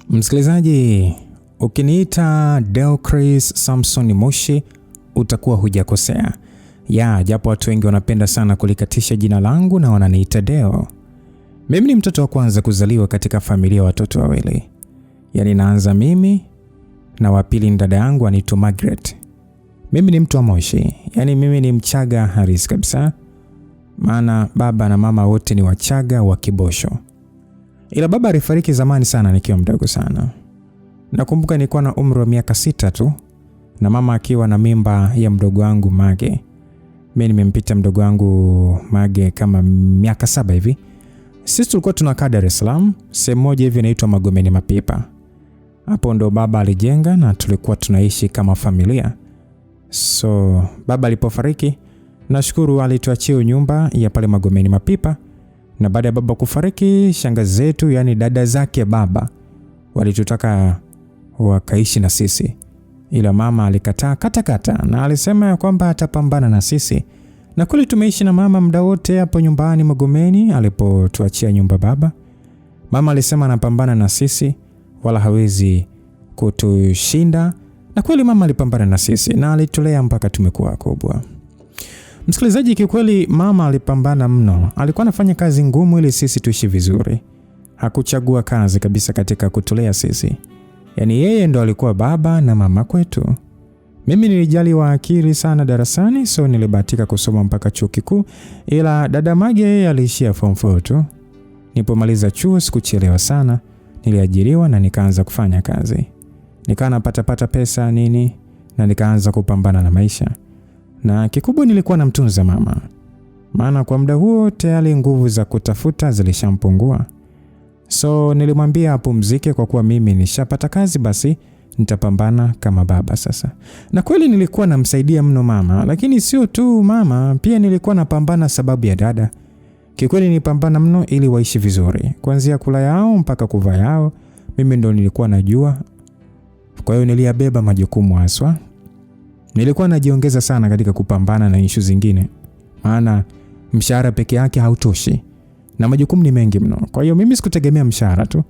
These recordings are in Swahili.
Msikilizaji, ukiniita Deocris Samson Moshi utakuwa hujakosea. Japo watu wengi wanapenda sana kulikatisha jina langu na wananiita Deo. Mimi ni mtoto wa kwanza kuzaliwa katika familia ya watoto wawili. Naanza mimi na wa pili ni dada yangu anaitwa Margaret. Mimi ni mtu wa Moshi. Mimi ni Mchaga halisi kabisa. Maana baba na mama wote ni Wachaga wa Kibosho. Ila baba alifariki zamani sana nikiwa mdogo sana. Nakumbuka nilikuwa na umri wa miaka 6 tu na mama akiwa na mimba ya mdogo wangu Mage. Mimi nimempita mdogo wangu Mage kama miaka 7 hivi. Sisi tulikuwa tunakaa Dar es Salaam, sehemu moja hivi inaitwa Magomeni Mapipa. Hapo ndo baba alijenga na tulikuwa tunaishi kama familia. So baba alipofariki, nashukuru alituachia nyumba ya pale Magomeni Mapipa. Na baada ya baba kufariki, shangazi zetu dada zake baba walitutaka wakaishi na sisi. Ila mama alikataa kata na alisema ya kwamba atapambana na sisi. Na kweli tumeishi na mama muda wote hapo nyumbani Magomeni alipotuachia nyumba baba. Mama alisema anapambana na sisi wala hawezi kutushinda. Na kweli mama alipambana na sisi na alitulea mpaka tumekuwa kubwa. Msikilizaji, kikweli mama alipambana mno. Alikuwa anafanya kazi ngumu ili sisi tuishi vizuri. Hakuchagua kazi kabisa katika kutulea sisi. Yeye ndo alikuwa baba na mama kwetu. Mimi nilijaliwa akili sana darasani, so nilibahatika kusoma mpaka chuo kikuu. Ila dada Mage aliishia form 4 tu. Nilipomaliza chuo sikuchelewa sana. Niliajiriwa na nikaanza kufanya kazi. Nikawa napata pesa nini na nikaanza kupambana na maisha. Na kikubwa nilikuwa namtunza mama. Maana kwa muda huo tayari nguvu za kutafuta zilishampungua. So nilimwambia apumzike kwa kuwa mimi nishapata kazi, basi nitapambana kama baba sasa. Na kweli nilikuwa namsaidia mno mama, lakini sio tu mama, pia nilikuwa napambana sababu ya dada. Kikweli nilipambana mno ili waishi vizuri. Kuanzia kula yao mpaka kuvaa yao, mimi ndo nilikuwa najua. Kwa hiyo niliyabeba majukumu haswa. Nilikuwa najiongeza sana katika kupambana na issue zingine. Maana mshahara peke yake hautoshi. Na majukumu ni mengi mno. Kwa hiyo mimi sikutegemea mshahara tu.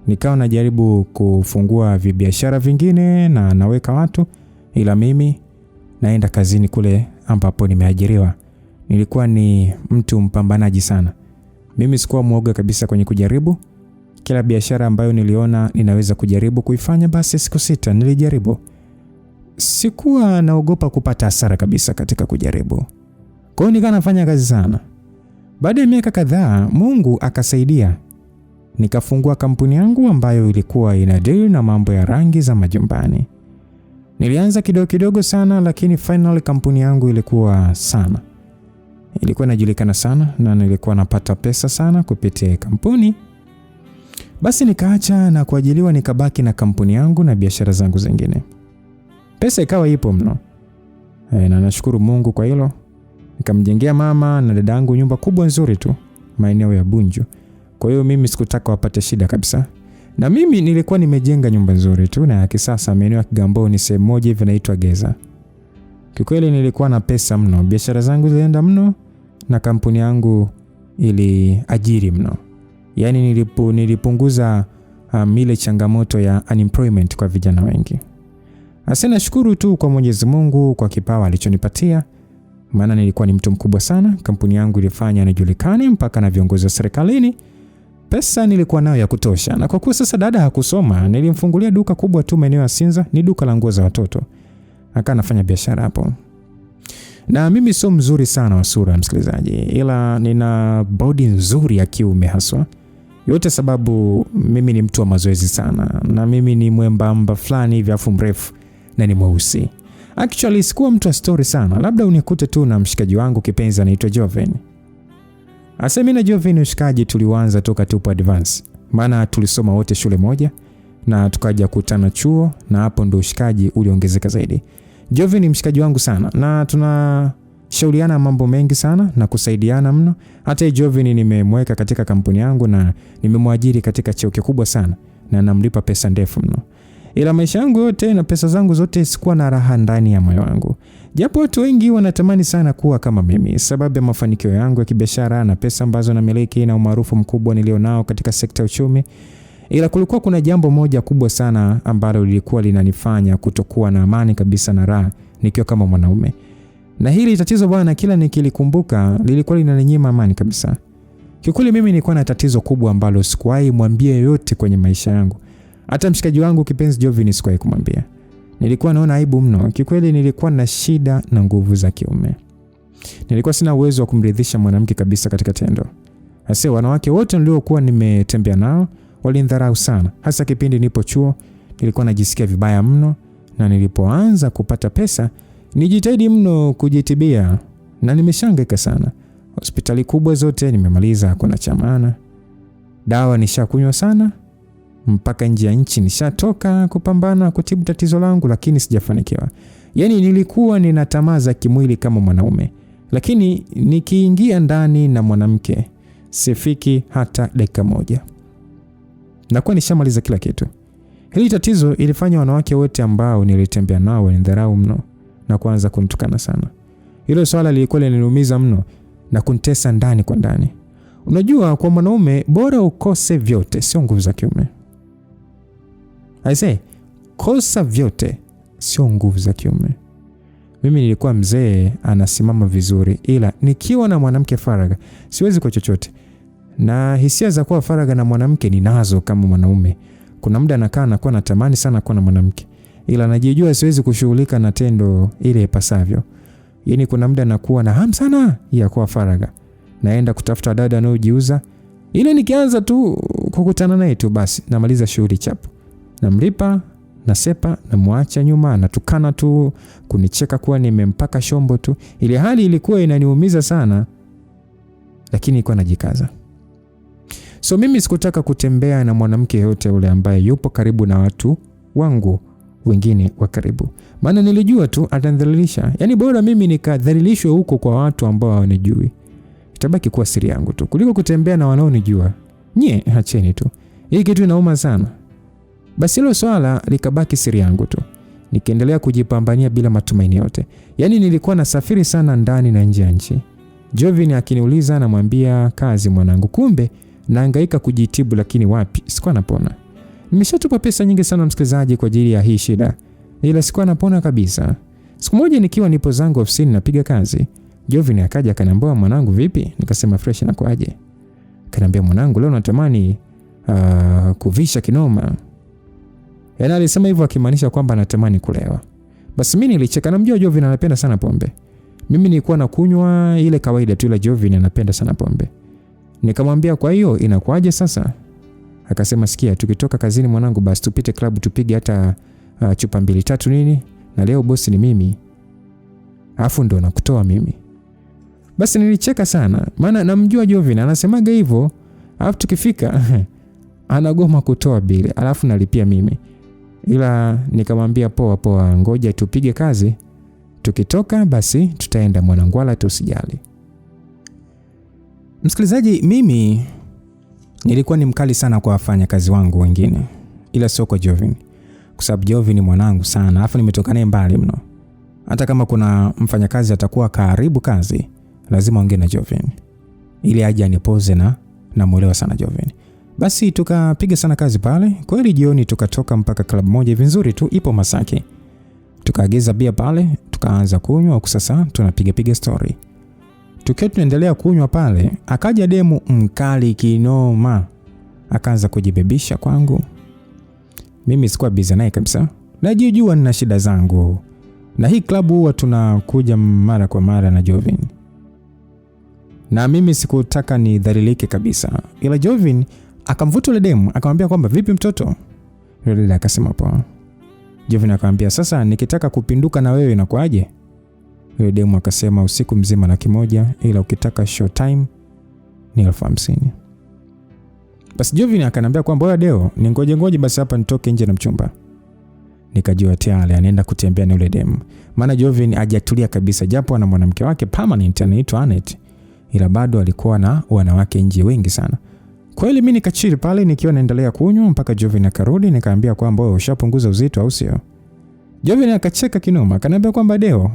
Nikawa najaribu kufungua vibiashara vingine na naweka watu, ila mimi naenda kazini kule ambapo nimeajiriwa. Nilikuwa ni mtu mpambanaji sana. Mimi sikuwa muoga kabisa kwenye kujaribu. Kila biashara ambayo niliona ninaweza kujaribu kuifanya, basi sikusita nilijaribu. Sikuwa naogopa kupata hasara kabisa katika kujaribu. Kwa hiyo nikawa nafanya kazi sana. Baada ya miaka kadhaa, Mungu akasaidia. Nikafungua kampuni yangu ambayo ilikuwa inadeal na mambo ya rangi za majumbani. Nilianza kidogo sana, lakini finally kampuni yangu ilikuwa sana. Ilikuwa inajulikana sana na nilikuwa napata pesa sana kupitia kampuni. Basi nikaacha na kuajiliwa, nikabaki na kampuni yangu na biashara zangu zingine. Pesa ikawa ipo mno. Na nashukuru Mungu kwa hilo. Nikamjengea mama na dadangu nyumba kubwa nzuri tu maeneo ya Bunju. Kwa hiyo mimi sikutaka wapate shida kabisa. Na mimi nilikuwa nimejenga nyumba nzuri tu na ya kisasa maeneo ya Kigamboni, sehemu moja hivi inaitwa Geza. Kikweli nilikuwa na pesa mno. Biashara zangu zilienda mno na kampuni yangu iliajiri mno. Nilipunguza ile changamoto ya unemployment kwa vijana wengi. Asante, nashukuru tu kwa Mwenyezi Mungu kwa kipawa alichonipatia. Maana nilikuwa ni mtu mkubwa sana. Kampuni yangu ilifanya nijulikane mpaka na viongozi wa serikalini. Pesa nilikuwa nayo ya kutosha. Na kwa kuwa sasa dada hakusoma, nilimfungulia duka kubwa tu maeneo ya Sinza, ni duka la nguo za watoto. Akawa nafanya biashara hapo. Na mimi sio mzuri sana wa sura, msikilizaji, ila nina body nzuri ya kiume haswa. Yote sababu mimi ni mtu wa mazoezi sana. Na mimi ni mwembamba fulani hivi afu mrefu na ni mweusi. Actually sikuwa mtu wa story sana. Labda unikute tu na mshikaji wangu kipenzi anaitwa Joven. Mimi na Joven ushikaji tulianza toka tupo advance. Maana tulisoma wote shule moja na tukaja kukutana chuo, na hapo ndo ushikaji uliongezeka zaidi. Joven ni mshikaji wangu sana na tunashauriana mambo mengi sana na kusaidiana mno. Hata Joven nimemweka katika kampuni yangu na nimemwajiri katika cheo kikubwa sana na namlipa pesa ndefu mno. Ila maisha yangu yote na pesa zangu zote sikuwa na raha ndani ya moyo wangu. Japo watu wengi wanatamani sana kuwa kama mimi, sababu ya mafanikio yangu ya kibiashara na pesa ambazo namiliki na umaarufu mkubwa nilionao katika sekta ya uchumi. Ila kulikuwa kuna jambo moja kubwa sana ambalo lilikuwa linanifanya kutokuwa na amani kabisa na raha nikiwa kama mwanaume. Na hili tatizo bwana, kila nikilikumbuka lilikuwa linaninyima amani kabisa. Kikweli mimi nilikuwa na tatizo kubwa ambalo sikuwahi mwambia yoyote kwenye maisha yangu. Hata mshikaji wangu kipenzi Jovin sikuwahi kumwambia. Nilikuwa naona aibu mno. Kikweli nilikuwa na shida na nguvu za kiume. Nilikuwa sina uwezo wa kumridhisha mwanamke kabisa katika tendo. Hasa wanawake wote niliokuwa nimetembea nao walinidharau sana. Hasa kipindi nipo chuo, nilikuwa najisikia vibaya mno, na nilipoanza kupata pesa, nijitahidi mno kujitibia na nimeshangaika sana. Hospitali kubwa zote nimemaliza, hakuna cha maana. Dawa nishakunywa sana, mpaka nje ya nchi nishatoka kupambana kutibu tatizo langu, lakini sijafanikiwa. Yaani nilikuwa nina tamaa za kimwili kama mwanaume, lakini nikiingia ndani na mwanamke sifiki hata dakika moja. Nakuwa nishamaliza kila kitu. Hili tatizo ilifanya wanawake wote ambao nilitembea nao wanidharau mno na kuanza kunitukana sana. Hilo swala lilikuwa linaniumiza mno na kunitesa ndani kwa ndani. Unajua, kwa mwanaume bora ukose vyote, sio nguvu za kiume. Aisee, kosa vyote sio nguvu za kiume. Mimi nilikuwa mzee anasimama vizuri, ila nikiwa na mwanamke faraga siwezi kwa chochote. Na hisia za kuwa faraga na mwanamke ninazo kama mwanaume. Kuna muda nakaa nakuwa natamani sana kuwa na mwanamke, ila najijua siwezi kushughulika na tendo ile ipasavyo. Yaani kuna muda nakuwa na hamu sana ya kuwa faraga. Naenda kutafuta dada anaojiuza. Ile nikianza tu kukutana naye tu basi namaliza shughuli chapu. Namlipa, nasepa, namwacha nyuma, natukana tu, kunicheka kuwa nimempaka shombo tu. Ile hali ilikuwa inaniumiza sana, lakini nilikuwa najikaza. So mimi sikutaka kutembea na mwanamke yote ule ambaye yupo karibu na watu wangu wengine wa karibu. Maana nilijua tu atanidhalilisha. Yaani bora mimi nikadhalilishwe huko kwa watu ambao hawanijui. Itabaki kuwa siri yangu tu kuliko kutembea na wanaonijua. Acheni tu. Hii kitu inauma sana. Basi hilo swala likabaki siri yangu tu. Nikiendelea kujipambania bila matumaini yote. Yaani nilikuwa nasafiri sana ndani na nje ya nchi. Jovin akiniuliza namwambia kazi mwanangu, kumbe nahangaika kujitibu, lakini wapi, sikuwa napona. Nimeshatupa pesa nyingi sana msikilizaji kwa ajili ya hii shida, ila sikuwa napona kabisa. Siku moja nikiwa nipo zangu ofisini napiga kazi, Jovin akaja akaniambia, mwanangu vipi? Nikasema fresh, na kwaje? Akaniambia, mwanangu leo natamani kuvisha kinoma. Yaani alisema hivyo akimaanisha kwamba anatamani kulewa. Basi mimi nilicheka, namjua Jovin anapenda sana pombe. Mimi nilikuwa nakunywa ile kawaida tu, ila Jovin anapenda sana pombe. Nikamwambia, kwa hiyo inakuaje sasa? Akasema, sikia, tukitoka kazini mwanangu basi tupite club tupige hata chupa 2-3 nini, na leo bosi ni mimi. Afu ndo nakutoa mimi. Basi nilicheka sana, maana namjua Jovin anasemaga hivyo, alafu tukifika anagoma kutoa bili, alafu nalipia mimi. Ila nikamwambia poa, ngoja tupige kazi, tukitoka basi tutaenda mwanangu, wala tusijali. Msikilizaji, mimi nilikuwa ni mkali sana kwa wafanya kazi wangu wengine, ila sio kwa Jovin. Kwa sababu Jovin ni mwanangu sana, afu nimetoka naye mbali mno. Hata kama kuna mfanyakazi atakuwa karibu kazi, lazima ongee na Jovin ili aje anipoze na muelewa sana Jovin. Basi tukapiga sana kazi pale. Kweli jioni tukatoka mpaka club moja hivi nzuri tu ipo Masaki. Tukaagiza bia pale, tukaanza kunywa, huku sasa tunapiga story. Tukiwa tunaendelea kunywa pale, akaja demu mkali kinoma. Akaanza kujibebisha kwangu. Mimi sikuwa busy naye kabisa. Najijua nina shida zangu. Na hii club huwa tunakuja mara kwa mara na Jovin. Na mimi sikutaka nidhalilike kabisa. Ila Jovin akamvuta yule demu, akamwambia kwamba vipi mtoto? Yule akasema poa. Jovin akamwambia, sasa nikitaka kupinduka na wewe inakuaje? Yule demu akasema, usiku mzima 100,000, ila ukitaka short time ni 50,000. Basi Jovin akaniambia kwamba wewe Deo, ningoje basi hapa nitoke nje na mchumba. Nikajua tayari anaenda kutembea na yule demu. Maana Jovin hajatulia kabisa, japo ana mwanamke wake permanent anaitwa Anet, ila bado alikuwa na wanawake nje wengi sana. Kweli mimi nikachili pale nikiwa naendelea kunywa mpaka Jovin akarudi. Nikaambia kwamba wewe ushapunguza uzito au sio? Jovin akacheka kinoma, akaniambia kwamba Deo,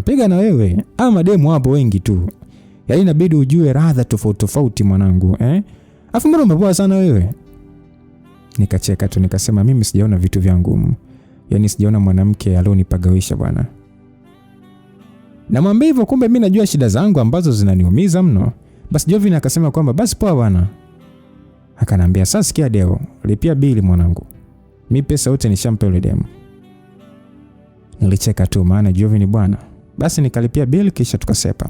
piga na wewe, ama demu hapo wengi tu. Yaani inabidi ujue radha tofauti mwanangu, Afu mbona umepoa sana wewe? Nikacheka tu nikasema mimi sijaona vitu vyangu. Yaani sijaona mwanamke alionipagawisha bwana. Namwambia hivyo, kumbe mimi najua shida zangu ambazo zinaniumiza mno. Basi Jovin akasema kwamba basi poa bwana. Akanambia sasa sikia Deo, lipia bili mwanangu. Mimi pesa yote nishampa yule demu. Nilicheka tu maana Jovin bwana. Basi nikalipia bili kisha tukasepa.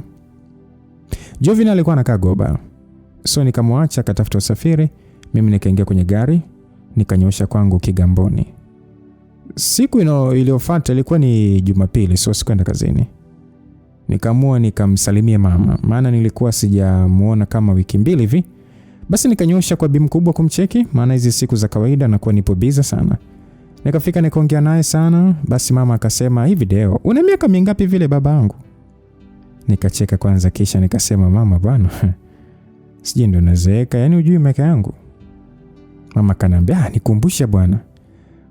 Jovin alikuwa anakaa Goba. So nikamwacha akatafuta usafiri, mimi nikaingia kwenye gari, nikanyosha kwangu Kigamboni. Siku iliyofuata ilikuwa ni Jumapili, so sikuenda kazini. Nikaamua nikamsalimia mama, maana nilikuwa sijamuona kama wiki mbili hivi. Basi nikanyosha kwa bibi mkubwa kumcheki, maana hizi siku za kawaida nakuwa nipo busy sana. Nikafika nikaongea naye sana, basi mama akasema, "Hivi Deo, una miaka mingapi vile babangu?" Nikacheka kwanza kisha nikasema, "Mama bwana, sije ndo nazeeka, yani hujui miaka yangu." Mama kanambia, "Nikumbushe bwana."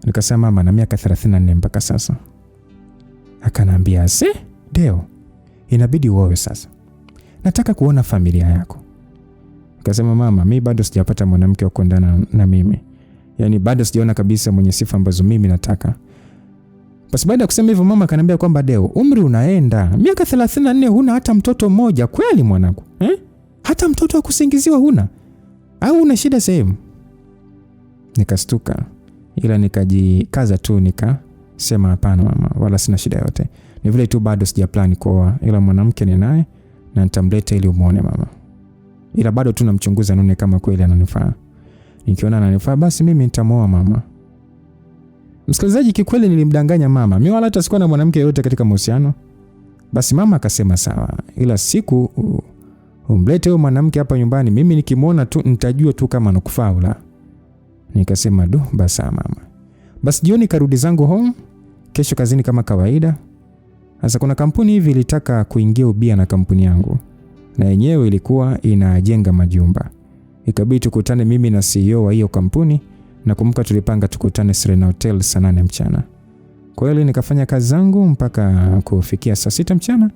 Nikasema, "Mama na miaka 34 mpaka sasa." Akanambia, Deo, inabidi uoe sasa. Nataka kuona familia yako." Nikasema, "Mama, mimi bado sijapata mwanamke wa kuendana na mimi. Yaani bado sijaona kabisa mwenye sifa ambazo mimi nataka." Basi baada ya kusema hivyo mama kanambia kwamba, "Deo, umri unaenda. Miaka 34 huna hata mtoto mmoja kweli mwanangu? Hata mtoto wa kusingiziwa huna? Au una shida sehemu?" Nikastuka, ila nikajikaza tu nikasema, "Hapana mama, wala sina shida yote. Ni vile tu bado sijaplan kuoa, ila mwanamke ni naye na nitamleta ili umuone mama. Ila bado tu namchunguza nune kama kweli ananifaa. Nikiona ananifaa basi mimi nitamuoa mama." Msikilizaji, kikweli nilimdanganya mama. Mimi wala hata sikuwa na mwanamke yote katika mahusiano. Basi mama akasema sawa, ila siku umlete huyo mwanamke hapa nyumbani, mimi nikimuona tu nitajua tu kama anakufaa au la. Nikasema basi mama. Basi jioni karudi zangu home, kesho kazini kama kawaida. Sasa kuna kampuni hivi ilitaka kuingia ubia na kampuni yangu, na yenyewe ilikuwa inajenga majumba. Ikabidi tukutane mimi na CEO wa hiyo kampuni, na kumbuka tulipanga tukutane Serena Hotel saa 8 mchana. Kwa hiyo nikafanya kazi zangu mpaka kufikia saa 6 mchana,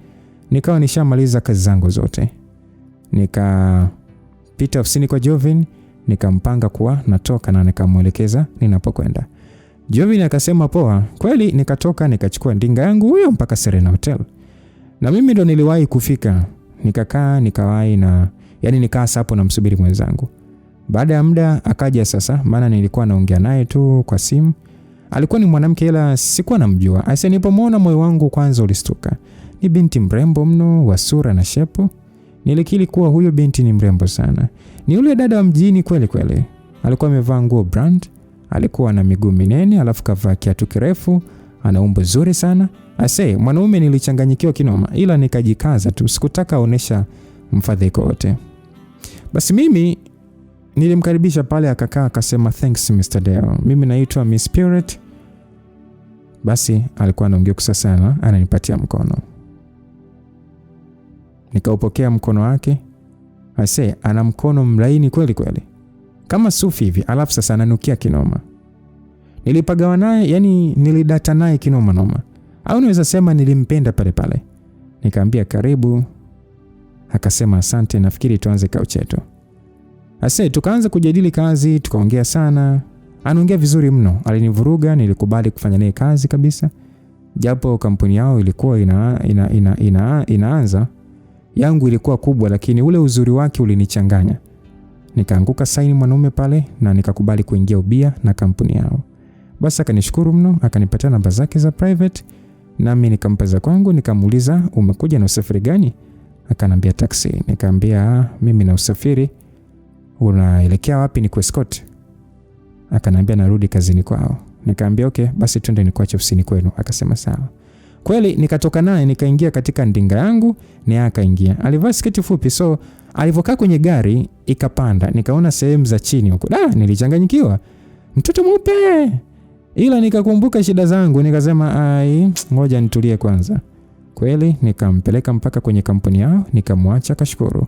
nikawa nishamaliza kazi zangu zote. Nikapita ofisini kwa Jovin, nikampanga kuwa natoka na nikamuelekeza ninapokwenda. Jovin akasema poa. Kweli nikatoka nikachukua ndinga yangu huyo mpaka Serena Hotel. Na mimi ndo niliwahi kufika. Nikakaa nikawahi na yani nikaa hapo na msubiri mwenzangu. Baada ya muda akaja sasa, maana nilikuwa naongea naye tu kwa simu. Alikuwa ni mwanamke ila sikuwa namjua. Asa nilipomwona moyo wangu kwanza ulistuka. Ni binti mrembo mno wa sura na shepu. Nilikiri kuwa huyo binti ni mrembo sana. Ni yule dada wa mjini kweli kweli. Alikuwa amevaa nguo brand, alikuwa na miguu minene, alafu kavaa kiatu kirefu, ana umbo zuri sana. Ase mwanaume nilichanganyikiwa kinoma, ila nikajikaza tu, sikutaka aonesha mfadhaiko wote. Basi mimi nilimkaribisha pale, akakaa akasema, "Thanks Mr. Deo. Mimi naitwa Miss Spirit." Basi alikuwa anaongea sana, ananipatia mkono. Nikaupokea mkono wake. Ase ana mkono mlaini kweli kweli, kama sufi hivi, alafu sasa ananukia kinoma. Nilipagawa naye, yani nilidata naye kinoma noma. Au naweza sema nilimpenda pale pale. Nikamwambia karibu. Akasema asante, nafikiri tuanze kao chetu. Ase tukaanza kujadili kazi, tukaongea sana. Anaongea vizuri mno, alinivuruga, nilikubali kufanya naye kazi kabisa. Japo kampuni yao ilikuwa inaanza, yangu ilikuwa kubwa, lakini ule uzuri wake ulinichanganya. Nikaanguka saini mwanaume pale na nikakubali kuingia ubia na kampuni yao. Basi akanishukuru mno, akanipatia namba zake za private, nami nikampa za kwangu. Nikamuuliza, "Umekuja na usafiri gani?" Akanambia taxi. Nikamwambia, "Mimi na usafiri. Unaelekea wapi ni kuescort?" Akanambia narudi kazini kwao. Nikamwambia okay, basi twende nikuache ofisini kwenu. Akasema sawa. Kweli nikatoka naye nikaingia katika ndinga yangu, na akaingia. Alivaa sketi fupi, so alivokaa kwenye gari ikapanda, nikaona sehemu za chini huko. Nilichanganyikiwa. Mtoto mweupe. Ila nikakumbuka shida zangu, nikasema ngoja nitulie kwanza. Kweli nikampeleka mpaka kwenye kampuni yao, nikamwacha akashukuru.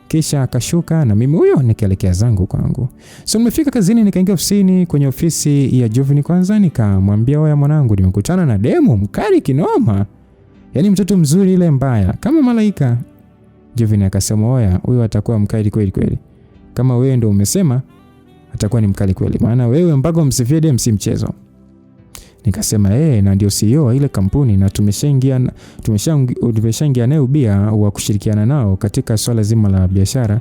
Kisha akashuka na mimi huyo nikaelekea zangu kwangu. So nimefika kazini, nikaingia ofisini, kwenye ofisi ya Jovin kwanza, nikamwambia, "Oya mwanangu, nimekutana na demo mkali kinoma. Yaani mtoto mzuri ile mbaya kama malaika." Jovin akasema, "Oya, huyo atakuwa mkali kweli kweli. Kama wewe ndio umesema, atakuwa ni mkali kweli. Maana wewe mpaka umsifie dem si mchezo. Nikasema na ndio CEO wa ile kampuni na tumeshaingia naye ubia wa kushirikiana nao katika swala zima la biashara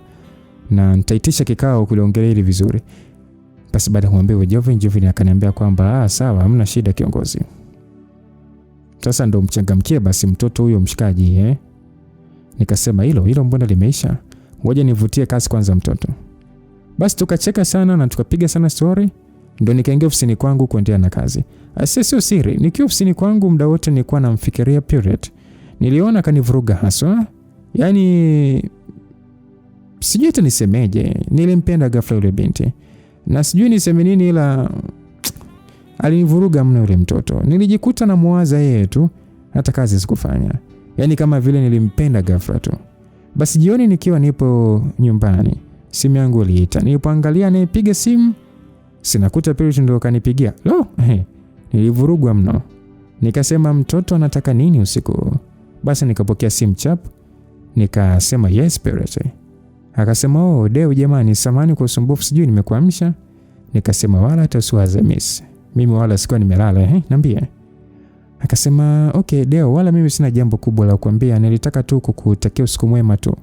na nitaitisha kikao kuliongelea hili vizuri. Basi baada ya kumwambia Jovin akaniambia kwamba sawa, hamna shida kiongozi. Sasa ndo mchangamkie basi mtoto huyo mshikaji. Nikasema hilo mbona limeisha? Ngoja nivutie kasi kwanza mtoto. Basi tukacheka sana na tukapiga sana story. Ndo nikaingia ofisini kwangu kuendelea na kazi. Sio siri, nikiwa ofisini kwangu muda wote nilikuwa namfikiria Period. Niliona kanivuruga haswa. Yaani sijui hata nisemeje. Nilimpenda ghafla yule binti. Na sijui niseme nini ila alinivuruga mno yule mtoto. Nilijikuta na muwaza yeye tu, hata kazi sikufanya. Yaani kama vile nilimpenda ghafla tu. Basi jioni nikiwa nipo nyumbani, simu yangu iliita. Nilipoangalia anayepiga simu, sinakuta Period ndio kanipigia. Nilivurugwa mno. Nikasema mtoto anataka nini usiku? Basi nikapokea simu chap. Nikasema yes Period. Akasema Deo jamani, samahani kwa usumbufu, sijui nimekuamsha. Nikasema wala hata usiwaze miss. Mimi wala sikuwa nimelala, niambie. Akasema okay Deo, wala mimi sina jambo kubwa la kukuambia, nilitaka tu kukutakia usiku mwema tu.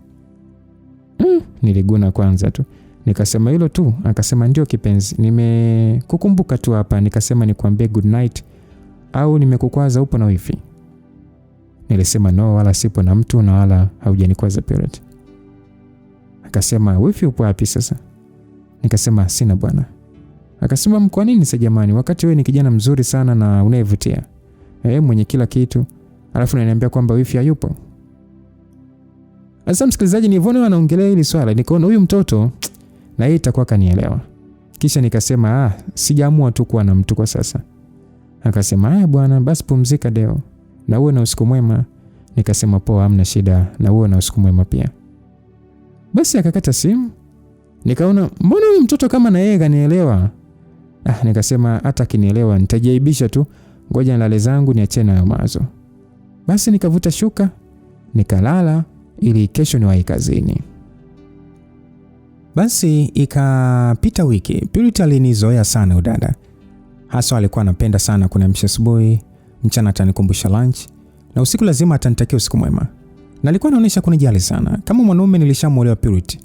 Niliguna kwanza tu. Nikasema hilo tu. Akasema ndio kipenzi, nimekukumbuka tu hapa. Nikasema nikwambie good night au nimekukwaza, upo na wifi? Nilisema no, wala sipo na mtu na wala haujanikwaza Period. Akasema wifi upo wapi sasa? Nikasema sina bwana. Akasema kwa nini sasa jamani, wakati wewe ni kijana mzuri sana na unayevutia, mwenye kila kitu, alafu unaniambia kwamba wifi hayupo? Sasa msikilizaji, nilivyoona anaongelea hili swala nikaona huyu mtoto na yeye itakuwa kanielewa. Kisha nikasema sijaamua tu kuwa na mtu kwa sasa. Akasema bwana, basi pumzika Deo na uwe na usiku mwema. Nikasema poa, hamna shida, na uwe na usiku mwema pia. Basi akakata simu. Nikaona mbona huyu mtoto kama na yeye kanielewa. Nikasema hata kinielewa nitajaibisha tu, ngoja nilale zangu niache nayo mawazo. Basi nikavuta shuka nikalala ili kesho niwahi kazini. Basi ikapita wiki. Period alinizoea sana udada. Hasa alikuwa anapenda sana kuniamsha asubuhi, mchana atanikumbusha lunch, na usiku lazima atanitakia usiku mwema. Na alikuwa anaonyesha kunijali sana. Kama mwanaume nilishamuolewa Period.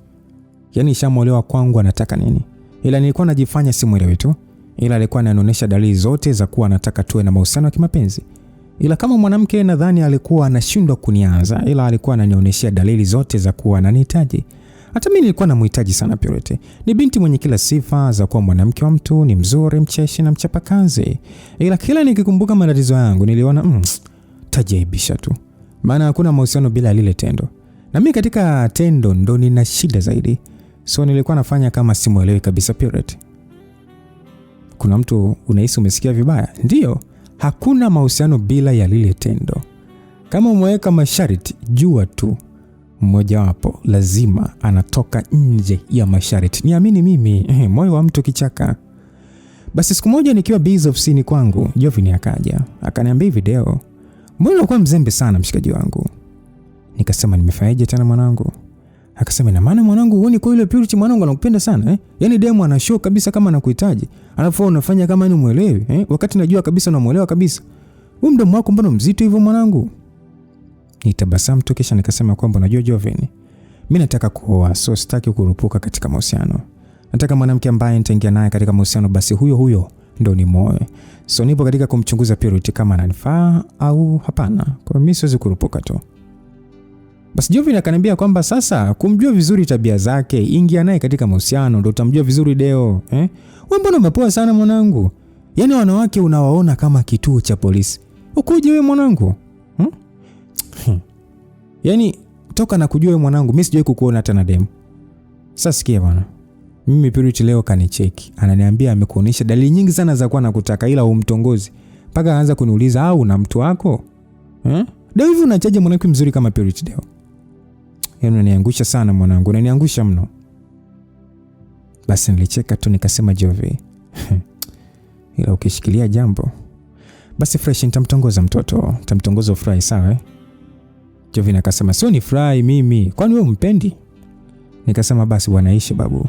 Yaani nishamuolewa kwangu anataka nini. Ila nilikuwa najifanya simuelewi tu. Ila alikuwa ananionyesha dalili zote za kuwa anataka tuwe na mahusiano ya kimapenzi. Ila kama mwanamke nadhani alikuwa anashindwa kunianza, ila alikuwa ananionyesha dalili zote za kuwa ananihitaji. Hata mimi nilikuwa namhitaji sana Period. Ni binti mwenye kila sifa za kuwa mwanamke wa mtu, ni mzuri, mcheshi na mchapakazi. Ila kila nikikumbuka matatizo yangu niliona tajaibisha tu. Maana hakuna mahusiano bila lile tendo. Na mimi katika tendo ndo nina shida zaidi. So nilikuwa nafanya kama simuelewi kabisa Period. Kuna mtu unahisi umesikia vibaya? Ndio, hakuna mahusiano bila ya lile tendo. Kama umeweka masharti, jua tu mmoja wapo lazima anatoka nje ya masharti. Niamini mimi, moyo wa mtu kichaka. Basi siku moja nikiwa busy ofisini kwangu, Jovin akaja. Akaniambia video, mbona unakuwa mzembe sana mshikaji wangu? Nikasema nimefanyaje tena mwanangu? Akasema na maana mwanangu huoni kwa ile Period mwanangu anakupenda sana Yaani demo ana show kabisa kama anakuhitaji. Alafu unafanya kama ni muelewi wakati najua kabisa unamuelewa kabisa. Wewe mdomo wako mbona mzito hivyo mwanangu? Nitabasamu tu kisha nikasema kwamba unajua Jovin, mimi nataka kuoa, so sitaki kurupuka katika mahusiano. Nataka mwanamke ambaye nitaingia naye katika mahusiano basi huyo ndio ni moyo. So nipo katika kumchunguza Period kama ananifaa au hapana. Kwa mimi siwezi kurupuka tu. Basi Jovin akaniambia kwamba sasa kumjua vizuri tabia zake, ingia naye katika mahusiano ndio utamjua vizuri Deo. Wewe mbona umepoa sana mwanangu? Yaani wanawake unawaona kama kituo cha polisi. Ukuje wewe mwanangu? Yaani toka na kujua wewe mwanangu, mimi sijawahi kukuona hata na demo. Sasa sikia bwana. Mimi Period leo kanicheki. Ananiambia amekuonesha dalili nyingi sana za kuwa nakutaka ila umtongozi. Paka anaanza kuniuliza au na mtu wako? Deo hivi unachaje mwanamke mzuri kama Period Deo? Yaani unaniangusha sana mwanangu, unaniangusha mno. Basi nilicheka tu nikasema Jovin, ila ukishikilia jambo basi fresh nitamtongoza mtoto, nitamtongoza fry sawa Jovin akasema sio ni fry mimi, kwani wewe umpendi? Nikasema basi bwana ishi babu.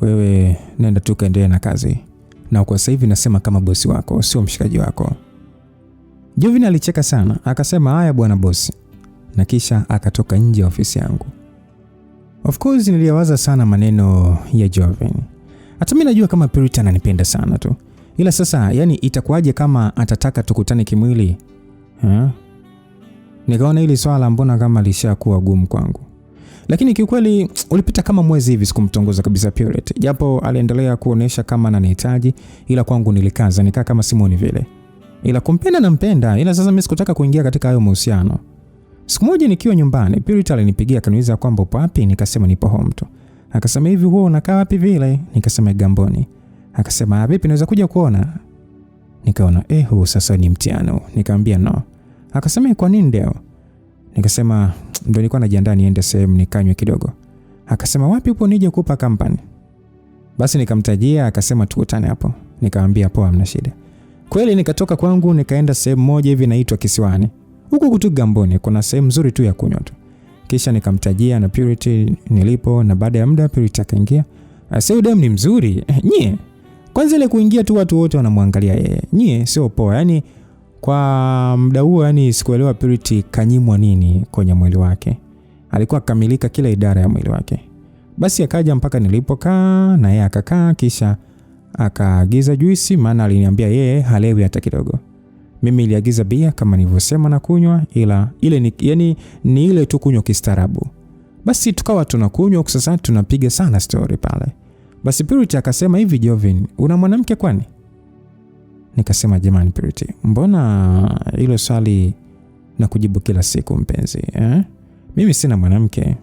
wewe nenda tu kaendelee na kazi. Na kwa sasa hivi nasema kama bosi wako, sio mshikaji wako. Jovin alicheka sana, akasema haya bwana bosi. Na kisha akatoka nje ya ofisi yangu. Of course niliwaza sana maneno ya Jovin. Hata mimi najua kama Purity ananipenda sana tu. Ila sasa yani itakuwaje kama atataka tukutane kimwili? Nikaona hili swala mbona kama lishakuwa gumu kwangu. Lakini kiukweli ulipita kama mwezi hivi sikumtongoza kabisa Purity. Japo aliendelea kuonesha kama ananihitaji, ila kwangu nilikaza, nikaa kama Simoni vile. Ila kumpenda nampenda, ila sasa mimi sikutaka kuingia katika hayo mahusiano. Siku moja nikiwa nyumbani, Purity alinipigia akaniuliza kwamba upo wapi, nikasema nipo home tu. Akasema hivi huo unakaa wapi vile? Nikasema Gamboni. Akasema vipi naweza kuja kuona? Nikaona huu sasa ni mtihani. Nikamwambia no. Akasema kwa nini leo? Nikasema ndio nilikuwa najiandaa niende sehemu nikanywe kidogo. Akasema wapi upo nije kukupa company? Basi nikamtajia, akasema tukutane hapo. Nikamwambia poa, hamna shida. Kweli nikatoka kwangu nikaenda sehemu moja hivi inaitwa Kisiwani. Huko kutoka Gamboni kuna sehemu nzuri tu ya kunywa tu. Kisha nikamtajia na Purity nilipo, na baada ya muda Purity akaingia. Asema dem ni mzuri. Nyie. Kwanza ile kuingia tu watu wote wanamwangalia yeye. Nyie sio poa. Yaani kwa muda huo yani sikuelewa Purity kanyimwa nini kwenye mwili wake. Alikuwa kamilika kila idara ya mwili wake. Basi akaja mpaka nilipokaa na yeye akakaa, kisha akaagiza juisi, maana aliniambia yeye halewi hata kidogo. Mimi niliagiza bia kama nilivyosema na kunywa, ila ile ni ile tu kunywa kistaarabu. Basi tukawa tunakunywa, sasa tunapiga sana story pale. Basi Purity akasema hivi, Jovin, una mwanamke kwani? Nikasema jamani Purity, mbona hilo swali na kujibu kila siku mpenzi, Mimi sina mwanamke.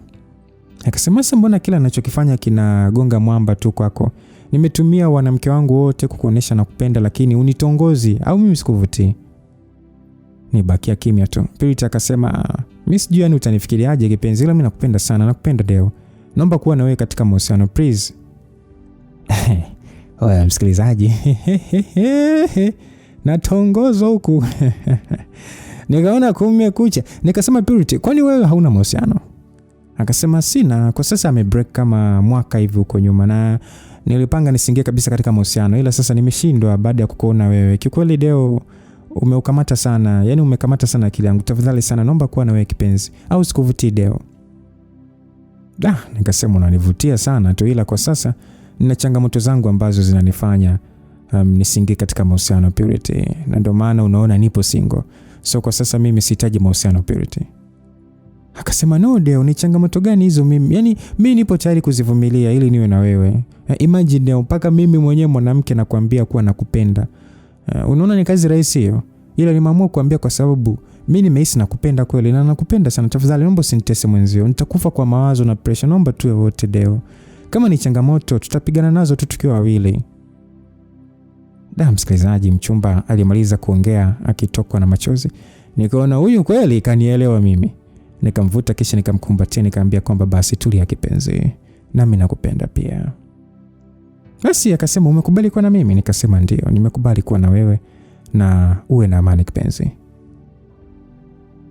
Akasema sasa mbona kila ninachokifanya kinagonga mwamba tu kwako? Nimetumia wanamke wangu wote kukuonesha na kupenda, lakini unitongozi au mimi sikuvutii? Nibakia kimya tu. Purity akasema mimi sijui yani utanifikiriaje kipenzi, ila mimi nakupenda sana, nakupenda Deo. Naomba kuwa na wewe katika mahusiano please. Oya msikilizaji. Natongozo huku. Nikaona kumekucha. Nikasema Purity, kwani wewe hauna mahusiano? Akasema sina, kwa sasa amebreak kama mwaka hivi huko nyuma, na nilipanga nisingie kabisa katika mahusiano, ila sasa nimeshindwa baada ya kukuona wewe. Kikweli Deo umeukamata sana, yani umekamata sana akili yangu. Tafadhali sana naomba kuwa na wewe kipenzi, au sikuvutii Deo? Nikasema unanivutia sana tu, ila kwa sasa nina changamoto zangu ambazo zinanifanya nisingie katika mahusiano Purity, na ndio maana unaona nipo single. So kwa sasa mimi sihitaji mahusiano Purity. Akasema no Deo, ni changamoto gani hizo mimi? Yani mimi nipo tayari kuzivumilia ili niwe na wewe. Imagine Deo, mpaka mimi mwenyewe mwanamke nakwambia kuwa nakupenda. Unaona ni kazi rahisi hiyo? Ila nimeamua kuambia kwa sababu mimi nimehisi nakupenda kweli na nakupenda sana. Tafadhali naomba usinitese mwenzio. Nitakufa kwa mawazo na pressure. Naomba tuwe wote Deo. Kama ni changamoto tutapigana nazo tu tukiwa wawili. Msikilizaji, mchumba alimaliza kuongea akitokwa na machozi. Nikaona huyu kweli kanielewa mimi. Nikamvuta kisha nikamkumbatia, nikamwambia kwamba basi tulia kipenzi, nami nakupenda pia. Basi akasema umekubali kuwa na mimi? Nikasema ndio, nimekubali kuwa na wewe na uwe na amani kipenzi.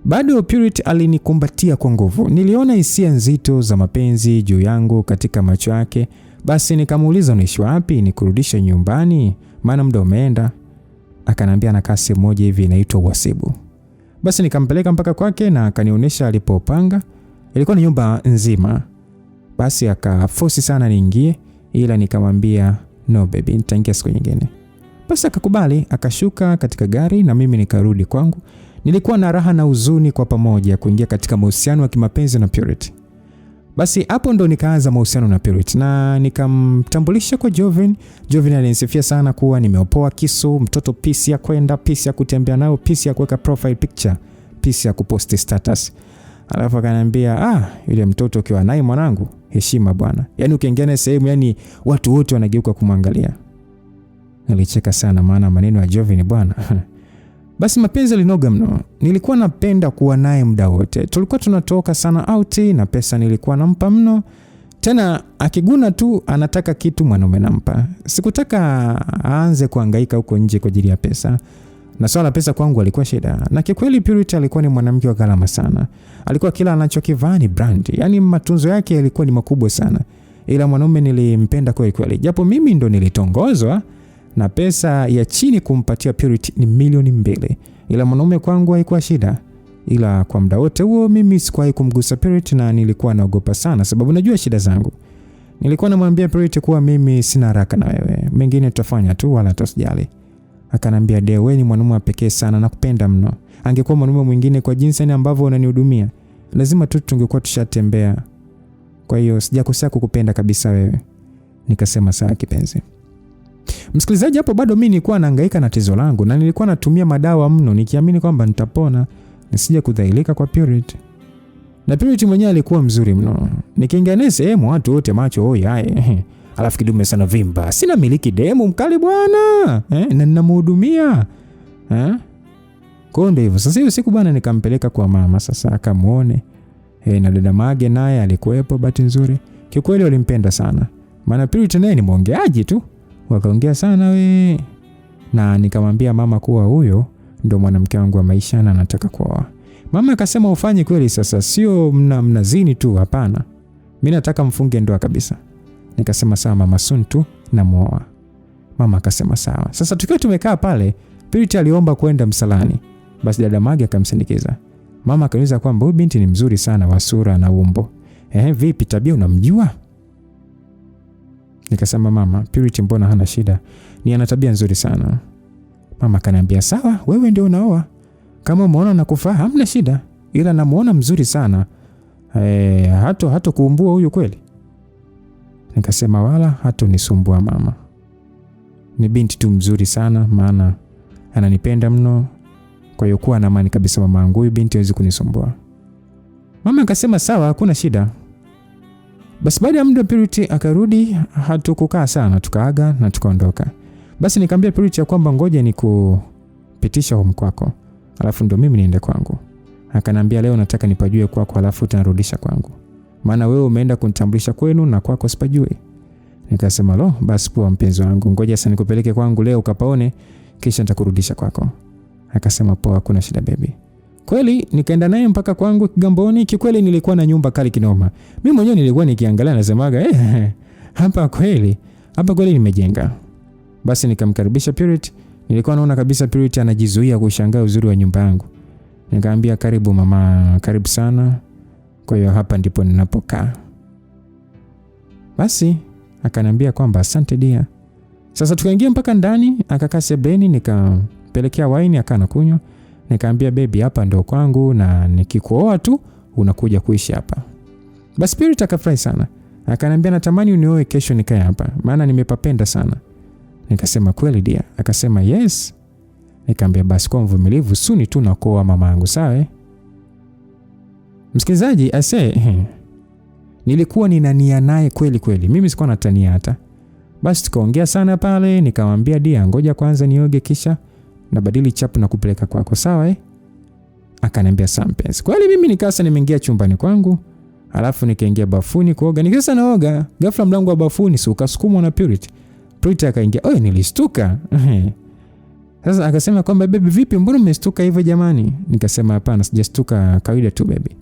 Bado Purity alinikumbatia kwa nguvu. Niliona hisia nzito za mapenzi juu yangu katika macho yake. Basi nikamuuliza unaishi wapi, nikurudishe nyumbani maana muda umeenda? Akaniambia anakaa sehemu moja hivi inaitwa Wasibu. Basi nikampeleka mpaka kwake na akanionyesha alipopanga. Ilikuwa ni nyumba nzima. Basi akaforce sana niingie, ila nikamwambia no baby, nitaingia siku nyingine. Basi akakubali, akashuka katika gari na mimi nikarudi kwangu. Nilikuwa na raha na huzuni kwa pamoja kuingia katika mahusiano ya kimapenzi na Purity. Basi hapo ndo nikaanza mahusiano na Purity na nikamtambulisha kwa Jovin. Jovin alinisifia sana kuwa nimeopoa kisu, mtoto pisi ya kwenda, pisi ya kutembea nao, pisi ya kuweka profile picture, pisi ya kuposti status. Alafu akaniambia yule mtoto ukiwa naye mwanangu, heshima bwana. Yaani ukiingia na sehemu yani watu wote wanageuka kumwangalia. Nilicheka sana maana maneno ya Jovin bwana. Basi mapenzi yalinoga mno. Nilikuwa napenda kuwa naye muda wote. Tulikuwa tunatoka sana out na pesa nilikuwa nampa mno. Tena akiguna tu anataka kitu mwanaume nampa. Sikutaka aanze kuhangaika huko nje kwa ajili ya pesa. Na swala pesa kwangu alikuwa shida. Na kikweli Purity alikuwa ni mwanamke wa gharama sana. Alikuwa kila anachokivaa ni brand. Yaani matunzo yake yalikuwa ni makubwa sana. ila mwanaume nilimpenda kweli kweli. Japo mimi ndo nilitongozwa na pesa ya chini kumpatia Purity ni 2 milioni. Ila mwanaume kwangu haikuwa shida. Ila kwa muda wote huo mimi sikuwahi kumgusa Purity na nilikuwa naogopa sana sababu najua shida zangu. Nilikuwa namwambia Purity kuwa mimi sina haraka na wewe. Mengine tutafanya tu wala tusijali. Akanambia Deo, wewe ni mwanaume pekee sana na kupenda mno. Angekuwa mwanaume mwingine kwa jinsi ambavyo unanihudumia, lazima tu tungekuwa tushatembea. Kwa hiyo sijakosea kukupenda kabisa wewe. Nikasema sawa kipenzi. Msikilizaji, hapo bado mimi nilikuwa nahangaika na tatizo langu na nilikuwa natumia madawa mno nikiamini kwamba nitapona nisije kudhailika kwa Purity. Na Purity mwenyewe alikuwa mzuri mno. Nikiingia naye sehemu watu wote macho oi hai. Alafu kidume sana vimba. Sina miliki demu mkali bwana. Na ninamhudumia. Kwa ndio hivyo. Sasa hiyo siku bwana nikampeleka kwa mama sasa akamuone. Na dada Mage naye alikuwepo bahati nzuri. Kiukweli walimpenda sana. Maana Purity naye ni mwongeaji tu. Wakaongea sana we. Na nikamwambia mama kuwa huyo ndio mwanamke wangu wa maisha na nataka kuoa. Mama akasema ufanye kweli sasa, sio mnazini tu, hapana. Mimi nataka mfunge ndoa kabisa. Nikasema sawa mama, soon tu namuoa. Mama akasema sawa. Sasa tukiwa tumekaa pale, Purity aliomba kwenda msalani. Basi dada Mage akamsindikiza. Mama akaniuliza kwamba huyu binti ni mzuri sana wa sura na umbo. Vipi tabia unamjua? Nikasema mama, Purity mbona hana shida? Ni ana tabia nzuri sana. Mama akaniambia sawa, wewe ndio unaoa. Kama umeona nakufaa hamna shida, ila namuona mzuri sana. Hato kuumbua huyu kweli? Nikasema wala hato nisumbua mama. Ni binti tu mzuri sana maana ananipenda mno. Kwa hiyo kuwa na amani kabisa mamangu, huyu binti hawezi kunisumbua. Mama akasema sawa, hakuna shida. Basi baada ya muda Purity akarudi, hatukukaa sana, tukaaga na tukaondoka. Basi nikamwambia Purity kwamba ngoja nikupitisha home kwako. Alafu ndo mimi niende kwangu. Akanambia leo nataka nipajue kwako alafu utanirudisha kwangu. Maana wewe umeenda kunitambulisha kwenu na kwako sipajui. Nikasema lo, basi poa mpenzi wangu. Ngoja sasa nikupeleke kwangu leo ukapaone kisha nitakurudisha kwako. Akasema poa, hakuna shida baby. Kweli nikaenda naye mpaka kwangu Kigamboni. Kikweli nilikuwa na nyumba kali kinoma. Mimi mwenyewe nilikuwa nikiangalia nasemaga hapa kweli nimejenga. Basi nikamkaribisha Purity. Nilikuwa naona kabisa Purity anajizuia kushangaa uzuri wa nyumba yangu. Nikamwambia karibu mama, karibu sana. Kwa hiyo hapa ndipo ninapokaa. Basi akaniambia kwamba asante dia. Sasa tukaingia mpaka ndani, akakaa sebeni, nikampelekea wine akana kunywa. Nikamwambia baby hapa ndo kwangu na nikikuoa tu unakuja kuishi hapa. Basi Purity akafurahi sana. Akaniambia natamani unioe kesho nikae hapa maana nimepapenda sana. Nikasema kweli dia? Akasema yes. Nikamwambia basi kwa mvumilivu suni tu nakuoa mamangu sawa? Msikilizaji nilikuwa nina nia naye kweli kweli. Mimi sikuwa natania hata. Basi tukaongea sana pale, nikamwambia dia ngoja kwanza nioge kisha na badili chapu na kupeleka kwako sawa? Akaniambia sawa mpenzi. Kweli mimi nikasa nimeingia chumbani kwangu, alafu nikaingia bafuni kuoga. Nikisa naoga, ghafla mlango wa bafuni ukasukumwa na Purity. Purity akaingia, nilistuka. Sasa akasema kwamba baby vipi mbona umestuka hivyo jamani? Nikasema hapana sijastuka, kawaida tu baby.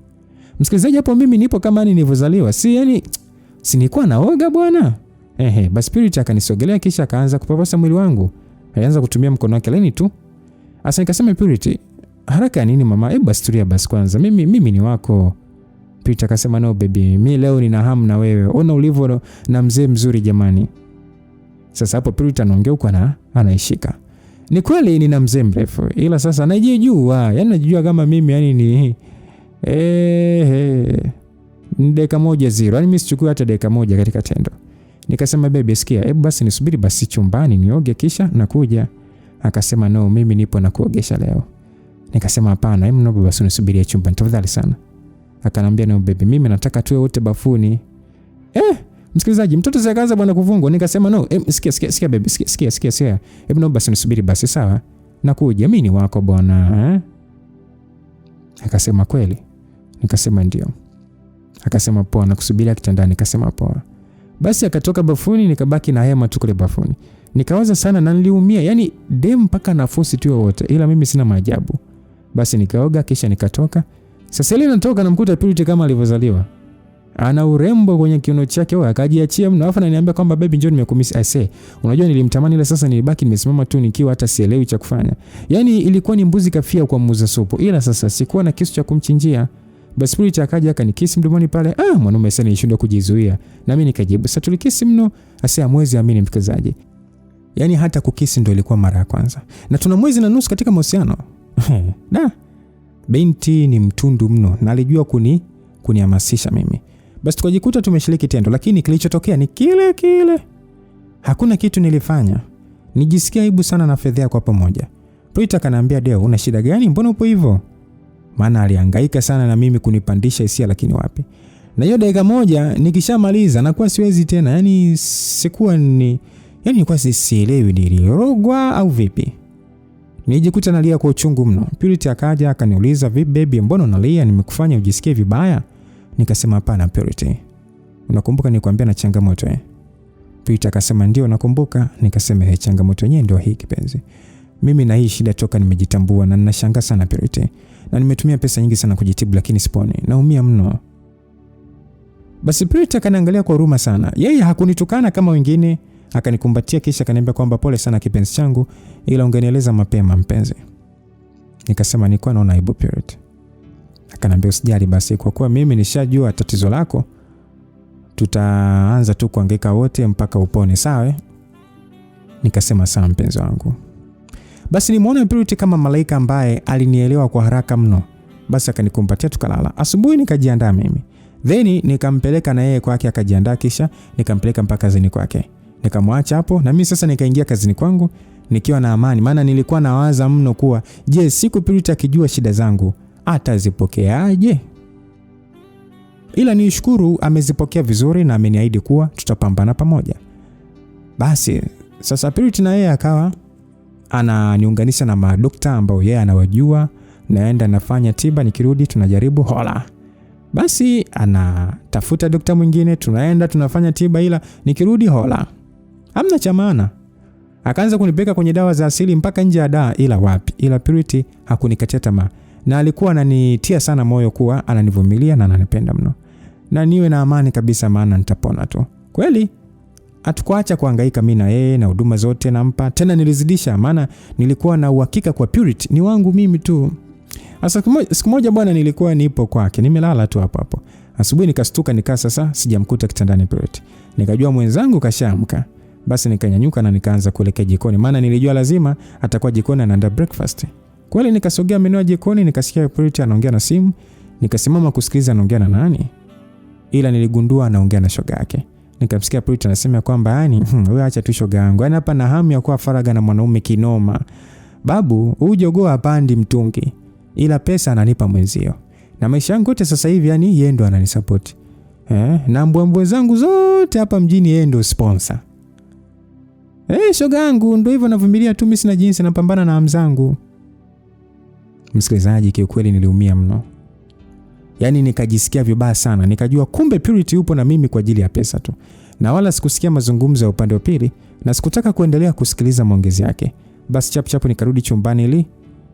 Msikilizaji, hapo mimi nipo kama nilivyozaliwa. Si nilikuwa naoga bwana. Basi Purity akanisogelea kisha akaanza kupapasa mwili wangu. Alianza kutumia mkono wake laini tu. Asa nikasema Purity, haraka nini mama? Basi tulia basi kwanza. Mimi ni wako. Purity akasema no baby, mimi leo nina hamu na wewe. Ona ulivyo na mzee mzuri jamani. Sasa hapo Purity anaongea huko anaishika. Ni kweli nina mzee mrefu, ila sasa najijua, yani najijua kama mimi yani ni dakika 1-0. Yani mimi sichukui hata dakika 1 katika tendo. Nikasema baby sikia, basi nisubiri basi chumbani nioge kisha nakuja. Akasema no, mimi nipo na kuogesha leo. Nikasema hapana, no basi nisubirie chumbani tafadhali sana. Akanambia no baby, mimi nataka tuwe wote bafuni. Msikilizaji, mtoto zakaanza bwana kuvungwa. Nikasema no, sikia baby, sikia. No basi nisubiri basi sawa? Nakuja, mimi ni wako bwana. Akasema kweli? Nikasema ndio. Akasema poa, nakusubiria kitandani. Nikasema poa. Basi akatoka bafuni, nikabaki na hema tu kule bafuni. Nikawaza sana na niliumia, yani dem mpaka nafusi tu wote, ila mimi sina maajabu. Basi nikaoga kisha nikatoka. Sasa ile natoka namkuta Purity kama alivyozaliwa. ana urembo kwenye kiuno chake, akajiachia mno. Alafu ananiambia kwamba baby njoo nimekumisi. I say, unajua nilimtamani ile, sasa nilibaki nimesimama tu nikiwa hata sielewi cha kufanya. Yaani ilikuwa ni mbuzi kafia kwa muuza supu, ila sasa sikuwa na kisu cha kumchinjia. Basi Purity akaja akanikisi mdomoni pale. Mwanaume sana nilishindwa kujizuia. Na mimi nikajibu, sasa tulikisi mno. Asa mwezi amini mkazaji. Yaani hata kukisi ndio ilikuwa mara ya kwanza. Na tuna mwezi na nusu katika mahusiano. Da. Binti ni mtundu mno na alijua kunihamasisha mimi. Basi tukajikuta tumeshiriki tendo, lakini kilichotokea ni kile kile. Hakuna kitu nilifanya. Nijisikia aibu sana na fedhea kwa pamoja. Purity akaniambia, Deo, una shida gani? Mbona upo hivyo? Maana alihangaika sana na mimi kunipandisha hisia, lakini wapi. Na hiyo dakika moja nikishamaliza na kwa siwezi tena. Yaani nilikuwa sielewi nilirogwa au vipi. Nijikuta nalia kwa uchungu mno. Purity akaja akaniuliza, vipi baby, mbona unalia? Nimekufanya ujisikie vibaya? Nikasema hapana Purity. Unakumbuka nilikwambia na changamoto Purity akasema ndio nakumbuka. Nikasema changamoto yenyewe ndio hii kipenzi. Mimi na hii shida toka nimejitambua na ninashangaa sana Purity. Na nimetumia pesa nyingi sana kujitibu lakini siponi. Naumia mno. Basi Purity akaniangalia kwa huruma sana. Yeye hakunitukana kama wengine, akanikumbatia kisha akaniambia kwamba pole sana kipenzi changu, ila ungenieleza mapema mpenzi. Nikasema nilikuwa naona aibu Purity. Akaniambia usijali basi, kwa kuwa mimi nishajua tatizo lako, tutaanza tu kuhangaika wote mpaka upone, sawa? Nikasema sawa mpenzi wangu. Basi nimeona Purity kama malaika ambaye alinielewa kwa haraka mno. Basi akanikumbatia tukalala. Asubuhi nikajiandaa mimi. Then nikampeleka na yeye kwake akajiandaa, kisha nikampeleka mpaka kazini kwake. Nikamwacha hapo na mimi sasa nikaingia kazini kwangu nikiwa na amani, maana nilikuwa nawaza mno kuwa je, siku Purity akijua shida zangu atazipokeaje? Ila nishukuru amezipokea vizuri na ameniahidi kuwa tutapambana pamoja. Basi sasa Purity na yeye akawa ananiunganisha na madokta ambao yeye anawajua, naenda nafanya tiba, nikirudi tunajaribu hola. Basi anatafuta dokta mwingine, tunaenda tunafanya tiba, ila nikirudi hola. Hamna cha maana. Akaanza kunipeka kwenye dawa za asili mpaka nje ya dawa, ila wapi. Ila Purity hakunikatia tamaa. Na alikuwa ananitia sana moyo kuwa ananivumilia na ananipenda mno. Na niwe na amani kabisa, maana nitapona tu. Kweli hatukuacha kuhangaika mimi na yeye, na huduma zote nampa. Tena nilizidisha, maana nilikuwa na uhakika kwa Purity ni wangu mimi tu. Asa siku moja bwana nilikuwa nipo kwake, nimelala tu hapo. Asubuhi nikastuka, nikaa sasa sijamkuta kitandani Purity. Nikajua mwenzangu kashaamka. Basi nikanyanyuka na nikaanza kuelekea jikoni, maana nilijua lazima atakuwa jikoni anaandaa breakfast. Kweli nikasogea maeneo ya jikoni, nikasikia Purity anaongea na simu. Nikasimama kusikiliza anaongea na nani. Ila niligundua anaongea na shoga yake. Nikamsikia Purity anasema kwamba wewe acha tu shoga yangu. Yaani hapa na hamu ya kuwa faraga na mwanaume kinoma. Babu, huyu jogoo hapandi mtungi, ila pesa ananipa mwenzio. Na maisha yangu yote sasa hivi yani yeye ndo ananisupport. Na mbwembwe zangu zote hapa mjini yeye ndo sponsor. Shoga yangu ndio hivyo, navumilia tu, mimi sina jinsi, napambana na hamzangu. Msikilizaji, kiukweli niliumia mno. Yaani nikajisikia vibaya sana. Nikajua kumbe Purity yupo na mimi kwa ajili ya pesa tu. Na wala sikusikia mazungumzo ya upande wa pili, na sikutaka kuendelea kusikiliza maongezi yake. Basi chap nikarudi chumbani ili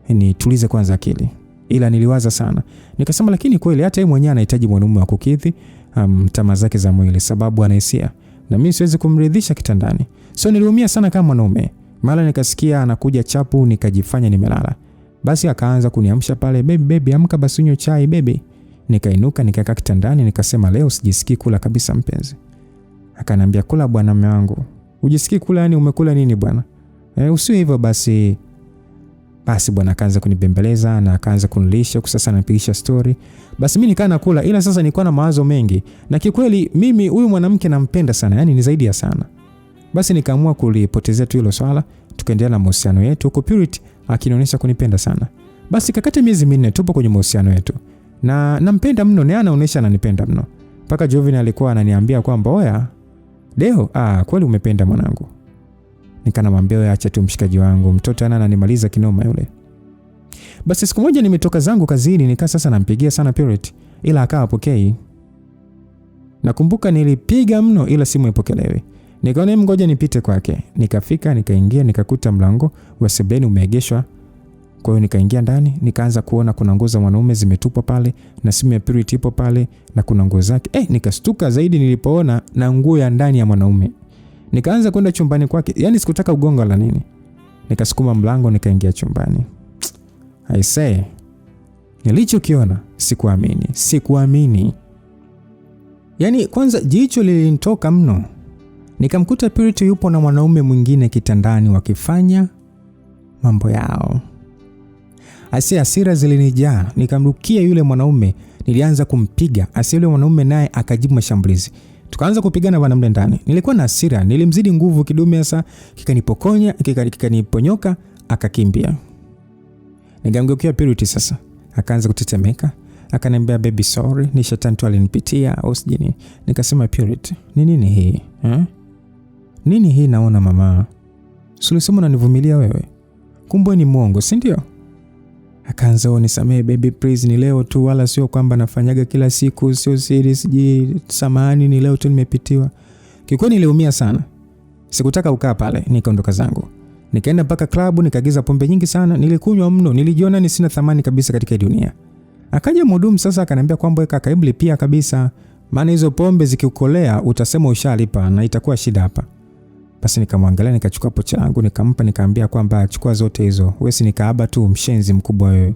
nitulize kwanza akili. Ila niliwaza sana. Nikasema lakini kweli hata yeye mwenyewe anahitaji mwanaume wa kukidhi tamaa zake za mwili, sababu anahisia. Na mimi siwezi kumridhisha kitandani. So niliumia sana kama mwanaume. Mara nikasikia anakuja chapu, nikajifanya nimelala. Basi akaanza kuniamsha pale, baby amka basi unywe chai baby. Nikainuka nikakaa kitandani, nikasema leo sijisikii kula kabisa mpenzi. Akaniambia kula bwana mume wangu. Ujisikii kula yani umekula nini bwana? Usiwe hivyo basi. Basi bwana akaanza kunibembeleza na akaanza kunilisha, sasa anapigisha story. Basi mimi nikaa nakula, ila sasa nilikuwa na mawazo mengi. Na kikweli mimi huyu mwanamke nampenda sana, yani ni zaidi ya sana. Basi nikaamua kulipotezea tu hilo swala, tukaendelea na mahusiano yetu huko Purity akinionyesha kunipenda sana. Basi kakata miezi 4 tupo kwenye mahusiano yetu. Na nampenda mno, na anaonyesha ananipenda mno. Paka Jovin alikuwa ananiambia kwamba oya Deo, kweli umependa mwanangu. Nikanamwambia wewe acha tu mshikaji wangu, mtoto ananimaliza kinoma yule. Basi siku moja nimetoka zangu kazini, nikaa sasa nampigia sana Purity, ila akawa hapokei. Nakumbuka nilipiga mno ila simu haipokelewi. Nikaona ngoja nipite kwake. Nikafika, nikaingia, nikakuta mlango wa sebeni umeegeshwa Kwa hiyo nikaingia ndani, nikaanza kuona kuna nguo za mwanaume zimetupwa pale na simu ya Purity ipo pale na kuna nguo zake. Nikastuka zaidi nilipoona na nguo ya ndani ya mwanaume. Nikaanza kwenda chumbani kwake. Yaani sikutaka ugongo la nini. Nikasukuma mlango nikaingia chumbani. I say, nilichokiona sikuamini. Yaani kwanza jicho lilinitoka mno. Nikamkuta Purity yupo na mwanaume mwingine kitandani wakifanya mambo yao. Hasira zilinijaa, nikamrukia yule mwanaume, nilianza kumpiga. Yule mwanaume naye akajibu mashambulizi. Tukaanza kupigana bwana mle ndani. Nilikuwa na hasira, nilimzidi nguvu kidume sasa, kikaniponyoka, akakimbia. Nikamgeukia Purity sasa, akaanza kutetemeka. Akaniambia baby sorry, ni shetani tu alinipitia au sijini. Nikasema Purity, ni nini hii? Nini hii naona mama? Sulisema unanivumilia wewe. Kumbe ni mwongo, si ndio? Akaanza nisamee baby please, ni leo tu wala sio kwamba nafanyaga kila siku, sio serious, samahani ni leo tu nimepitiwa. Kikweli niliumia sana. Sikutaka ukaa pale, nikaondoka zangu. Nikaenda mpaka klabu nikaagiza pombe nyingi sana, nilikunywa mno, nilijiona ni sina thamani kabisa katika dunia. Akaja mhudumu sasa akaniambia kwamba kaka hebu lipia kabisa, maana hizo pombe zikikukolea utasema ushalipa na itakuwa shida hapa. Basi nikamwangalia nikachukua pocha yangu nikampa, nikaambia kwamba chukua zote hizo. Wewe si nikaaba tu, mshenzi mkubwa wewe.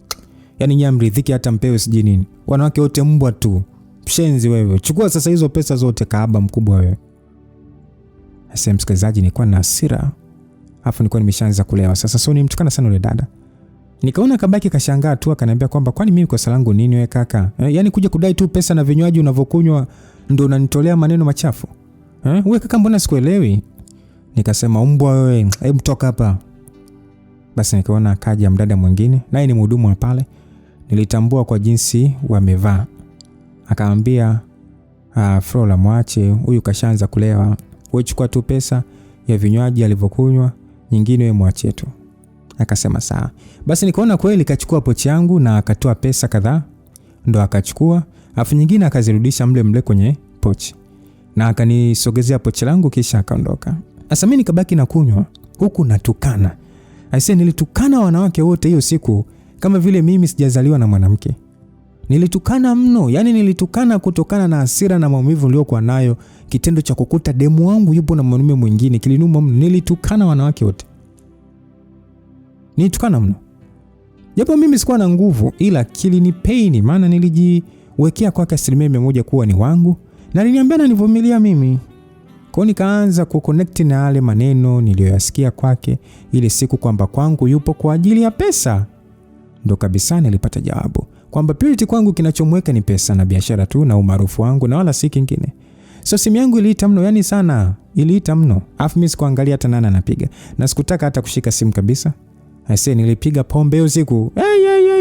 Yaani nyamridhiki hata mpewe siji nini. Wanawake wote mbwa tu. Mshenzi wewe. Chukua sasa hizo pesa zote, kaaba mkubwa wewe. Sasa msikilizaji, nilikuwa na hasira. Alafu nilikuwa nimeshaanza kulewa. Sasa sio nimtukana sana yule dada. Nikaona kabaki kashangaa tu, akaniambia kwamba kwani mimi kosa langu nini wewe kaka? Yaani kuja kudai tu pesa na vinywaji unavokunywa ndio unanitolea maneno machafu. Wewe kaka mbona sikuelewi? Nikasema mbwa wewe, hebu toka hapa. Basi nikaona akaja mdada mwingine, naye ni mhudumu wa pale. Nilitambua kwa jinsi wamevaa. Akaambia, Frola mwache, huyu kashaanza kulewa. Wewe chukua tu pesa ya vinywaji alivyokunywa, nyingine wewe mwache tu. Akasema sawa. Basi nikaona kweli kachukua pochi yangu na akatoa pesa kadhaa. Ndo akachukua, afu nyingine akazirudisha mle kwenye pochi. Na akanisogezea pochi langu kisha akaondoka. Sasa mimi nikabaki na kunywa huku natukana. Nilitukana wanawake wote hiyo siku kama vile mimi sijazaliwa na mwanamke. Nilitukana mno, yani nilitukana kutokana na hasira na maumivu niliyokuwa nayo, kitendo cha kukuta demu wangu yupo na mwanaume mwingine kilinuma mno. Nilitukana wanawake wote. Nilitukana mno. Japo mimi sikuwa na nguvu, ila kilinipaini maana nilijiwekea kwa 100% kuwa ni wangu na aliniambia na nivumilia mimi. Kwa nikaanza kuconnect na yale maneno niliyoyasikia kwake ile siku kwamba kwangu yupo kwa ajili ya pesa. Ndo kabisa nilipata jawabu kwamba Purity kwangu kinachomweka ni pesa na biashara tu na umaarufu wangu na wala si kingine. So simu yangu iliita mno, yani sana iliita mno. Afu mimi sikuangalia hata nani anapiga na sikutaka hata kushika simu kabisa. Nilipiga pombe hiyo siku.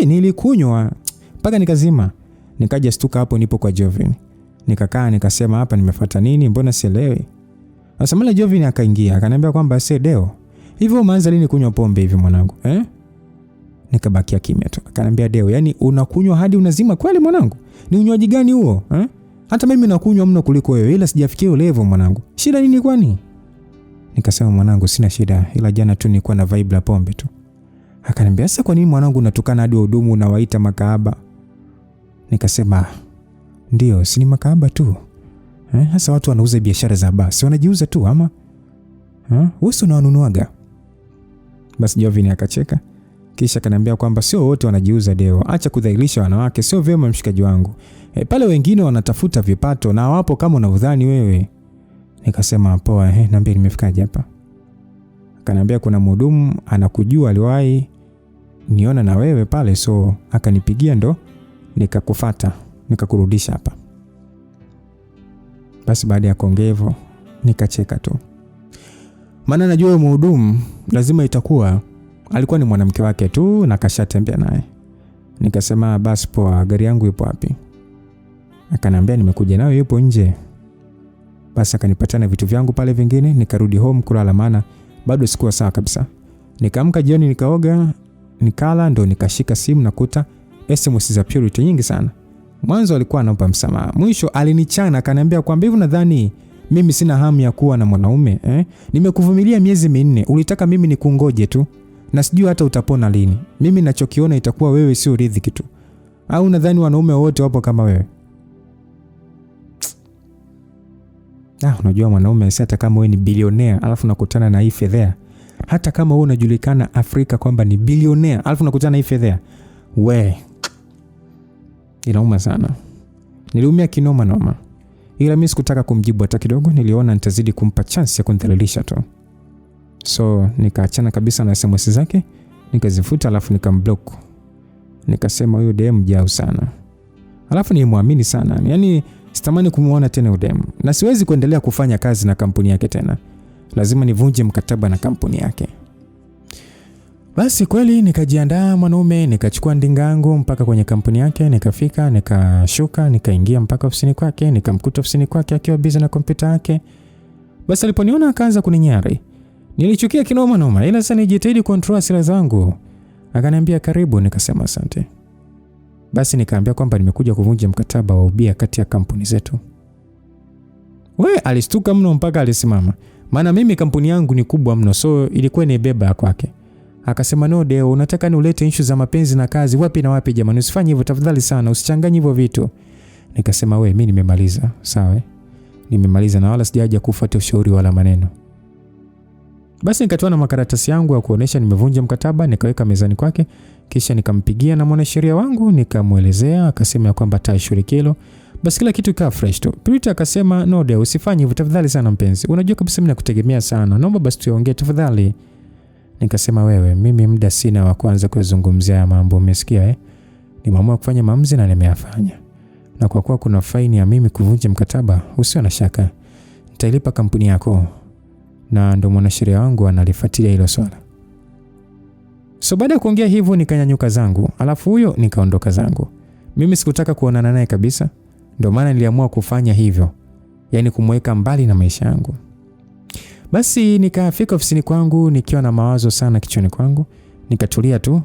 Nilikunywa mpaka nikazima. Nikaja stuka hapo nipo kwa Jovin. Nikakaa nikasema hapa nimefuata nini, mbona sielewi. Sasa mala Jovin akaingia akaniambia kwamba Deo, hivyo umeanza lini kunywa pombe hivi mwanangu? Nikabakia kimya tu. Akaniambia Deo, yani unakunywa hadi unazima kweli mwanangu? Ni unywaji gani huo? Hata mimi nakunywa mno kuliko wewe, ila sijafikia ile level mwanangu. Shida nini kwani? Nikasema mwanangu sina shida, ila jana tu nilikuwa na vibe la pombe tu. Akaniambia sasa kwa nini mwanangu unatukana hadi wahudumu unawaita makaaba? Nikasema ndio, si ni makaaba tu. Sasa watu wanauza biashara za basi, wanajiuza tu ama? Wewe unawanunuaga? Basi Jovin akacheka. Kisha akaniambia kwamba sio wote wanajiuza Deo. Acha kudhalilisha wanawake, sio vyema mshikaji wangu. Pale wengine wanatafuta vipato na wapo kama unavyodhani wewe. Nikasema poa, niambie nimefikaje hapa? Akaniambia kuna mhudumu anakujua, aliwahi niona na wewe pale, so akanipigia ndo nikakufuata, nikakurudisha hapa. Basi baada ya kongevo nikacheka tu. Maana najua mhudumu lazima itakuwa alikuwa ni mwanamke wake tu na kashatembea naye. Nikasema basi poa, gari yangu ipo wapi? Akaniambia nimekuja nayo yupo nje. Basi akanipatana vitu vyangu pale vingine, nikarudi home kulala maana bado sikuwa sawa kabisa. Nikaamka jioni nikaoga, nikala ndo nikashika simu nakuta SMS za Purity nyingi sana. Mwanzo alikuwa anampa msamaha. Mwisho alinichana akaniambia kwamba hivi nadhani mimi sina hamu ya kuwa na mwanaume, Nimekuvumilia miezi 4. Ulitaka mimi nikungoje tu. na sijui hata utapona lini. Mimi ninachokiona itakuwa wewe sio riziki tu. Au nadhani wanaume wote wapo kama wewe? Unajua mwanaume hata kama wewe ni bilionea alafu unakutana na hii fedhea. Hata kama wewe unajulikana Afrika kwamba ni bilionea alafu unakutana na hii fedhea. Inauma sana. Niliumia kinoma noma. Ila mimi sikutaka kumjibu hata kidogo, niliona nitazidi kumpa chance ya kunidhalilisha tu. So nikaachana kabisa na SMS zake, nikazifuta alafu nikamblock. Nikasema huyo DM jao sana. Alafu nilimwamini sana. Yaani sitamani kumuona tena huyo DM. Na siwezi kuendelea kufanya kazi na kampuni yake tena. Lazima nivunje mkataba na kampuni yake. Basi kweli nikajiandaa mwanaume, nikachukua ndinga yangu mpaka kwenye kampuni yake, nikafika, nikashuka, nikaingia mpaka ofisini kwake, nikamkuta ofisini kwake akiwa busy na kompyuta yake. Basi aliponiona akaanza kuninyari. Nilichukia kinoma noma, ila sasa nijitahidi control hasira zangu. Akaniambia karibu, nikasema asante. Basi nikaambia kwamba nimekuja kuvunja mkataba wa ubia kati ya kampuni zetu. Alistuka mno mpaka alisimama. Maana mimi kampuni yangu ni kubwa mno, so ilikuwa ni beba kwake. Akasema no Deo, unataka ni ulete issue za mapenzi na kazi wapi na wapi jamani, usifanye hivyo tafadhali sana, usichanganye hivyo vitu. Nikasema mimi nimemaliza, sawa? Nimemaliza na wala sijaja kufuata ushauri wala maneno. Basi nikatoa na makaratasi yangu ya kuonesha nimevunja mkataba, nikaweka mezani kwake, kisha nikampigia na mwanasheria wangu, nikamuelezea, akasema kwamba atashughulikia hilo. Basi kila kitu ikawa fresh tu. Purity akasema no Deo, usifanye hivyo tafadhali sana mpenzi. Unajua kabisa mimi nakutegemea sana. Naomba basi tuongee tafadhali. Nikasema mimi muda sina wa kuanza kuzungumzia ya mambo, umesikia Nimeamua kufanya maamuzi na nimeyafanya. Na kwa kuwa kuna faini ya mimi kuvunja mkataba, usio na shaka nitailipa kampuni yako. Na ndo mwanasheria wangu analifuatilia hilo swala. So baada ya kuongea hivyo nikanyanyuka zangu, alafu huyo nikaondoka zangu. Mimi sikutaka kuonana naye kabisa. Ndio maana niliamua kufanya hivyo. Yaani kumweka mbali na maisha yangu. Basi nikafika ofisini kwangu nikiwa na mawazo sana kichwani kwangu, nikatulia tu.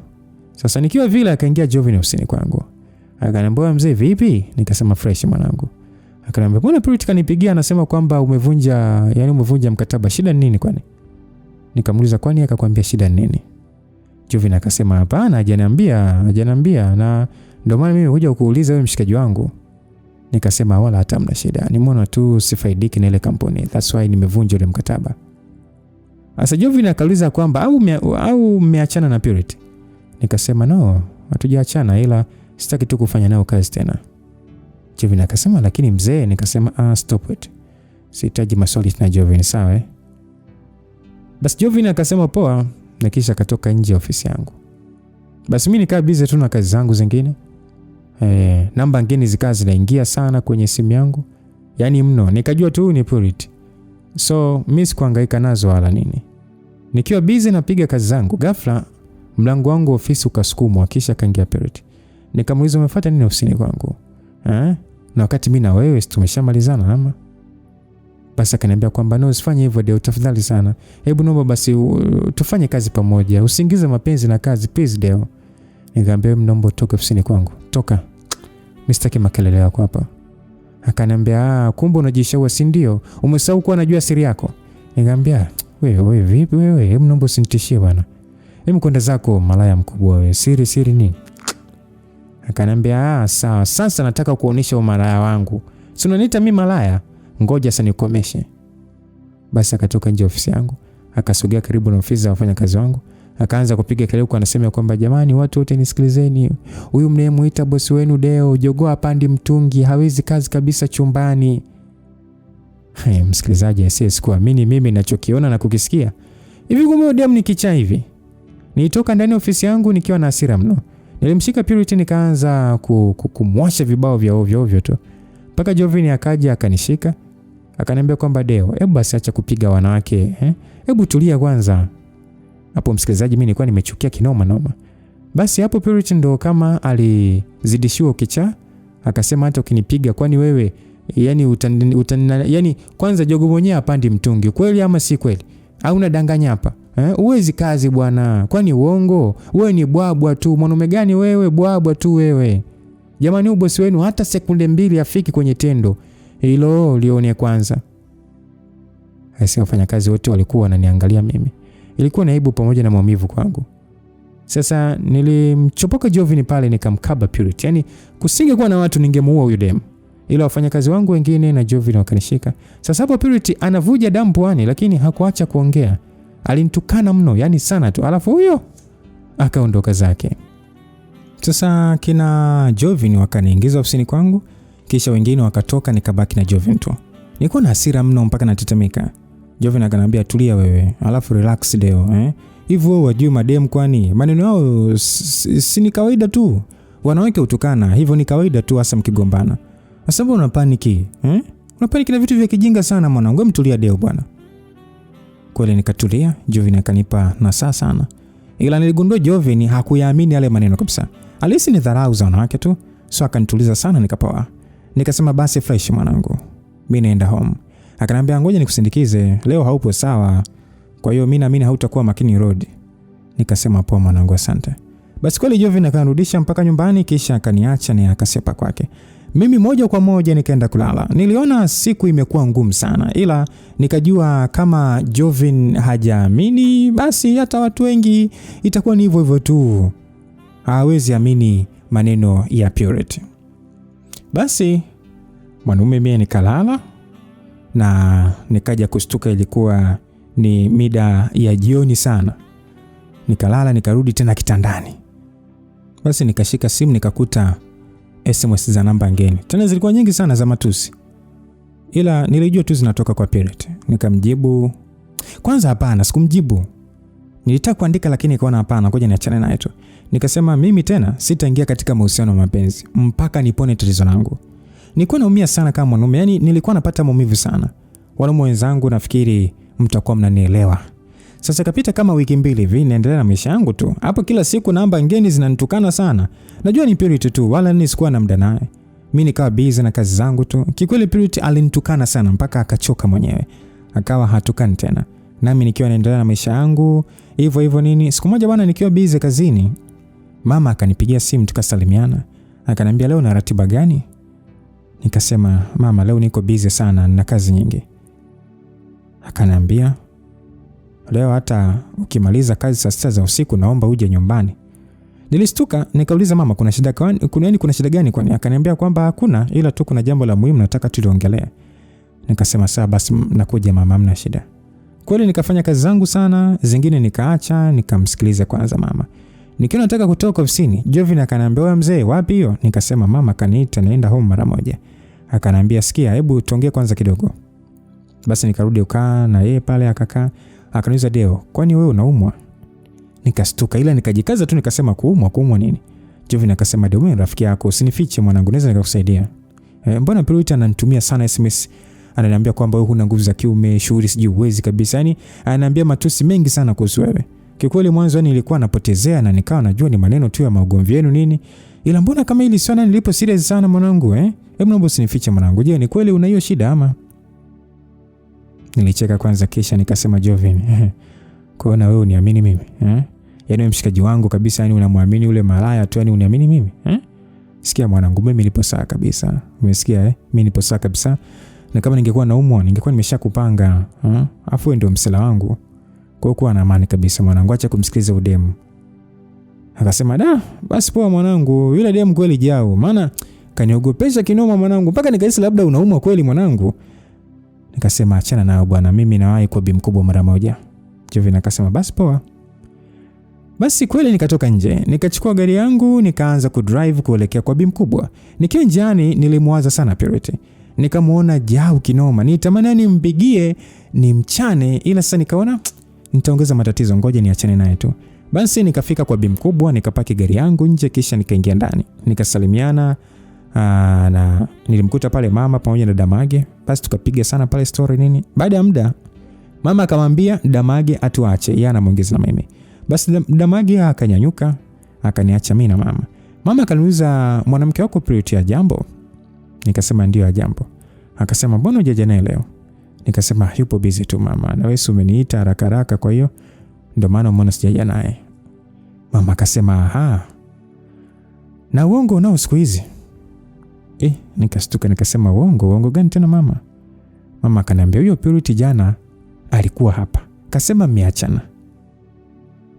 Sasa nikiwa vile akaingia Jovin ofisini kwangu. Akaniambia mzee vipi? Nikasema fresh mwanangu. Akaniambia mbona Purity kanipigia anasema kwamba umevunja mkataba, shida nini kwani? Nikamuuliza kwani, akakwambia shida nini? Jovin akasema hapana, hajaniambia na ndio maana mimi huja kukuuliza wewe mshikaji wangu. Nikasema wala hata mna shida. Nimeona tu sifaidiki na ile kampuni. That's why nimevunja ile mkataba. Asa Jovin akauliza kwamba au mmeachana na Purity. Nikasema no, hatujaachana ila sitaki tu kufanya nao kazi tena. Jovin akasema lakini mzee, nikasema stop it. Sihitaji maswali na Jovin, sawa Basi Jovin akasema poa, na kisha akatoka nje ya ofisi yangu. Basi mimi nikaa busy tu na kazi zangu zingine. Namba ngeni zikawa zinaingia sana kwenye simu yangu. Yaani mno, nikajua tu ni Purity. So mimi sikuhangaika nazo wala nini. Nikiwa busy napiga kazi zangu, ghafla mlango wangu ofisi ukasukumwa, kisha kaingia Purity. Nikamuuliza umefuata nini ofisini kwangu? Na wakati mimi na wewe tumeshamalizana ama? Basi akaniambia kwamba no, usifanye hivyo Deo, tafadhali sana. Hebu naomba basi tufanye kazi pamoja. Usiingize mapenzi na kazi please Deo. Nikamwambia naomba utoke ofisini kwangu. Toka. Mimi sitaki makelele yako hapa. Akaniambia kumbe unajishaua si ndio? Umesahau kuwa najua siri yako. Nikamwambia wewe vipi wewe? Hebu naomba usinitishie bwana. Hebu kwenda zako malaya mkubwa wewe. Siri nini? Akaniambia sawa, sasa nataka kuonesha umalaya wangu. Si unaniita mimi malaya? Ngoja sasa nikomeshe. Basi akatoka nje ofisi yangu, akasogea karibu na ofisi za wafanyakazi wangu, akaanza kupiga kelele kwa anasema kwamba jamani watu wote nisikilizeni. Huyu mnayemuita bosi wenu Deo, jogoo hapandi mtungi, hawezi kazi kabisa chumbani. Msikilizaji asiye kuamini mimi ninachokiona na kukisikia. Hivi kumbe Deo ni kichaa hivi? Nilitoka ndani ya ofisi yangu nikiwa na hasira mno. Nilimshika Purity nikaanza kumwasha vibao vya ovyo tu. Paka Jovin akaja akanishika. Akaniambia kwamba Deo, hebu basi acha kupiga wanawake, Hebu tulia kwanza. Hapo msikilizaji mimi nilikuwa nimechukia kinoma noma. Basi hapo Purity ndo kama alizidishiwa kicha, akasema hata ukinipiga kwani wewe yani yani kwanza jogoo mwenyewe hapandi mtungi, kweli ama si kweli? Au unadanganya hapa? Uwezi kazi bwana. Kwani uongo? Wewe ni bwabwa tu. Mwanaume gani wewe? Bwabwa tu wewe. Jamani bosi wenu hata sekunde 2 afiki kwenye tendo. Hilo lione kwanza. Hasa wafanyakazi wote walikuwa wananiangalia mimi. Ilikuwa ni aibu pamoja na maumivu kwangu. Sasa nilimchopoka Jovin pale nikamkaba Purity. Yaani kusingekuwa na watu ningemuua huyo dem. Ila wafanyakazi wangu wengine na Jovin wakanishika. Sasa hapo Purity anavuja damu puani lakini hakuacha kuongea. Alinitukana mno, yani sana tu. Alafu huyo akaondoka zake. Sasa kina Jovin wakaniingiza ofisini kwangu, kisha wengine wakatoka, nikabaki na Jovin tu. Nilikuwa na hasira mno mpaka natetemeka. Jovin akaniambia tulia wewe, alafu relax Deo, hivyo wajui madem kwani maneno yao si ni kawaida tu. Wanawake utukana, hivyo ni kawaida tu hasa mkigombana. Sasa mbona unapaniki? Unapaniki na vitu vya kijinga sana mwanangu, mtulia Deo bwana. Kweli nikatulia, Jovin akanipa nasaa sana. Ila niligundua Jovin hakuyaamini yale maneno kabisa. Alisi ni dharau za wanawake tu, so akanituliza sana nikapoa. Nikasema basi fresh mwanangu, mimi naenda home. Akaniambia ngoja nikusindikize, leo haupo sawa. Kwa hiyo mimi naamini hautakuwa makini road. Nikasema poa mwanangu asante. Basi kweli Jovin akanirudisha mpaka nyumbani kisha akaniacha na akasepa kwake. Mimi moja kwa moja nikaenda kulala. Niliona siku imekuwa ngumu sana, ila nikajua kama Jovin hajaamini basi hata watu wengi itakuwa ni hivyo hivyo tu. Hawezi amini maneno ya Purity. Basi mwanaume mimi nikalala na nikaja kushtuka ilikuwa ni mida ya jioni sana. Nikalala nikarudi tena kitandani. Basi nikashika simu nikakuta SMS za namba ngeni. Tena zilikuwa nyingi sana za matusi. Ila nilijua tu zinatoka kwa Purity. Nikamjibu. Kwanza hapana, sikumjibu. Nilitaka kuandika lakini nikaona hapana, ngoja niachane naye tu. Nikasema mimi tena sitaingia katika mahusiano ya mapenzi mpaka nipone tatizo langu. Nilikuwa naumia sana kama mwanaume, yani nilikuwa napata maumivu sana. Wanaume wenzangu nafikiri mtakuwa mnanielewa. Sasa kapita kama wiki mbili hivi naendelea na maisha yangu tu. Hapo kila siku namba ngeni zinanitukana sana. Najua ni Purity tu, wala nisikuwa na muda naye. Mimi nikawa busy na kazi zangu tu. Kikweli Purity alinitukana sana mpaka akachoka mwenyewe. Akawa hatukani tena. Nami nikiwa naendelea na maisha yangu, hivyo hivyo nini. Siku moja bwana nikiwa busy kazini, mama akanipigia simu tukasalimiana. Akaniambia leo na ratiba gani? Nikasema mama leo niko busy sana na kazi nyingi. Akaniambia leo hata ukimaliza kazi saa 6 za usiku naomba uje nyumbani. Nilistuka nikauliza mama kuna shida kuna shida gani kwani? Akaniambia kwamba hakuna ila tu kuna jambo la muhimu nataka tuliongelee. Nikasema sawa basi nakuja mama, hamna shida. Kweli nikafanya kazi zangu sana, zingine nikaacha, nikamsikiliza kwanza mama. Nikiwa nataka kutoka ofisini, Jovin akaniambia wewe mzee wapi hiyo? Nikasema mama kaniita naenda home mara moja. Akaniambia sikia hebu tuongee kwanza kidogo. Basi nikarudi ukaa na yeye pale akakaa. Akaniuliza Deo, kwani wewe unaumwa? Nikastuka ila nikajikaza tu nikasema kuumwa nini? Jovin akasema Deo mimi rafiki yako usinifiche mwanangu naweza nikakusaidia. Mbona Purity ananitumia sana SMS? Ananiambia kwamba wewe huna nguvu za kiume, shughuli sijui uwezi kabisa. Yani ananiambia matusi mengi sana kuhusu wewe. Kikweli mwanzo nilikuwa napotezea na nikawa najua ni maneno tu ya maugomvi yenu nini. Ila mbona kama hili sana nilipo serious sana mwanangu Hebu naomba usinifiche mwanangu. Je, ni kweli una hiyo shida ama? Nilicheka kwanza kisha nikasema Jovin, kuona wewe uniamini mimi, Yaani wewe mshikaji wangu kabisa, yani unamwamini ule malaya tu, yani uniamini mimi, Sikia mwanangu mimi nipo sawa kabisa. Umesikia Mimi nipo sawa kabisa. Na kama ningekuwa naumwa ningekuwa nimeshakupanga, Afu wewe ndio msela wangu. Kwa kuwa na amani kabisa mwanangu, acha kumsikiliza udemu. Akasema da, basi poa mwanangu, yule demu kweli jao. Maana kaniogopesha kinoma mwanangu, mpaka nikahisi labda unaumwa kweli mwanangu. Nikasema achana nao bwana, mimi nawahi kwa bi mkubwa mara moja. Jovin akasema basi poa. Basi kweli nikatoka nje, nikachukua gari yangu, nikaanza kudrive kuelekea kwa bi mkubwa. Nikiwa njiani nilimwaza sana Purity. Nikamuona jao kinoma, nitamani nimpigie nimchane, ila sasa nikaona nitaongeza matatizo, ngoja niachane naye tu. Basi nikafika kwa bi mkubwa, nikapaki gari yangu nje kisha nikaingia ndani. Nikasalimiana na nilimkuta pale mama pamoja na Damage. Basi tukapiga sana pale story nini. Baada ya muda mama akamwambia Damage atuache, yeye anamuongeza na mimi. Basi Damage akanyanyuka, akaniacha mimi na mama. Mama akaniuliza mwanamke wako Purity ya jambo? Nikasema ndio ya jambo. Akasema mbona hujaja naye leo? Nikasema yupo busy tu mama, na wewe umeniita haraka haraka kwa hiyo ndio maana umeona sijaja naye. Mama akasema aha. Na uongo nao siku hizi. Nikastuka nikasema uongo gani tena mama? Mama akaniambia huyo Purity jana alikuwa hapa. Kasema mmeachana.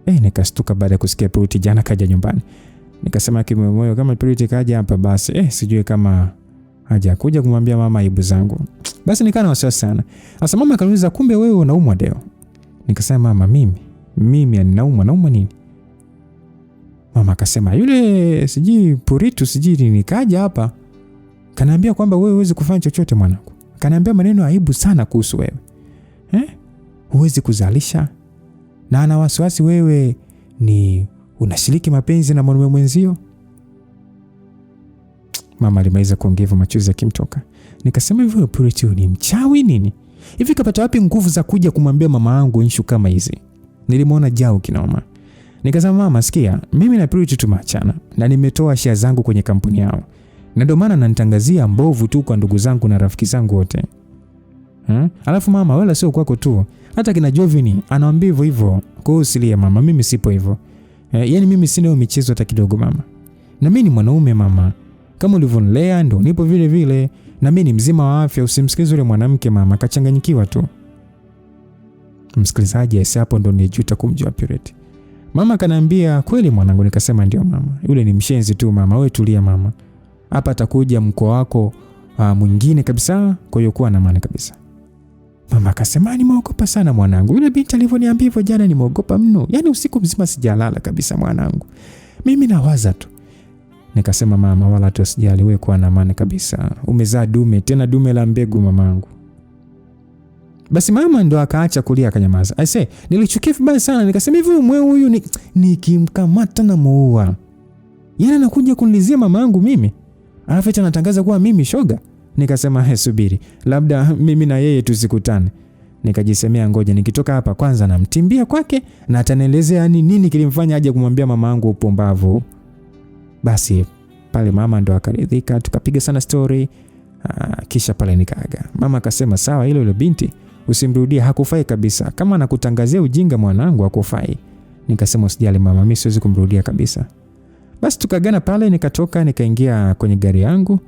Nikastuka baada ya kusikia Purity jana kaja nyumbani. Nikasema kimoyo kama Purity kaja hapa basi sijui kama haja kuja kumwambia mama aibu zangu. Basi nikana wasiwasi sana. Sasa mama akaniuliza kumbe wewe unaumwa Deo? Nikasema mama mimi naumwa nini? Mama akasema yule sijui Purity sijui nikaja hapa. Kanaambia kwamba wewe huwezi kufanya chochote mwanangu. Kanaambia maneno aibu sana kuhusu wewe. Huwezi kuzalisha. Na ana wasiwasi wewe ni unashiriki mapenzi na mwanaume mwenzio. Mama alimaliza kuongea machozi yakimtoka. Nikasema hivyo Purity ni mchawi nini? Hivi kapata wapi nguvu za kuja kumwambia mama yangu issue kama hizi? Nilimwona jao kinoma. Nikasema mama sikia, mimi na Purity tumeachana na nimetoa share zangu kwenye kampuni yao. Na ndio maana nanitangazia mbovu tu kwa ndugu zangu na rafiki zangu wote. Alafu mama wala sio kwako tu. Hata kina Jovini anawaambia hivyo. Kwa hiyo usilie mama, mimi sipo hivyo. Yaani mimi sina michezo hata kidogo mama. Na mimi ni mwanaume mama. Kama ulivyonilea ndo nipo vile vile. Na mimi ni mzima wa afya, usimsikize yule mwanamke mama, kachanganyikiwa tu. Msikilizaji, hapo ndo nijuta kumjua Purity. Mama kanaambia kweli mwanangu, nikasema ndio mama. Yule ni mshenzi tu mama, wewe tulia mama. Hapa atakuja mko wako mwingine kabisa, kwa hiyo kuwa na maana kabisa. Mama akasema nimeogopa sana mwanangu. Yule binti alivyoniambia hivyo jana nimeogopa mno. Yaani usiku mzima sijalala kabisa mwanangu. Mimi nawaza tu. Nikasema mama wala tu usijali, wewe kuwa na amani kabisa. Umezaa dume, tena dume la mbegu mamangu. Basi mama ndo akaacha kulia akanyamaza. Nilichukia vibaya sana. Nikasema hivi mwewe huyu nikimkamata na muua. Yeye anakuja kunilizia mamangu mimi. Alafu eti anatangaza kuwa mimi shoga. Nikasema subiri, labda mimi na yeye tusikutane. Nikajisemea ngoja nikitoka hapa kwanza namtimbia kwake na atanielezea nini kilimfanya aje kumwambia mamangu upumbavu. Basi pale mama ndo akaridhika, tukapiga sana story. Kisha pale nikaaga. Mama akasema sawa, ile binti usimrudie, hakufai kabisa. Kama anakutangazia ujinga mwanangu hakufai. Nikasema usijali mama, mimi siwezi kumrudia kabisa. Basi tukagana pale, nikatoka nikaingia kwenye gari yangu,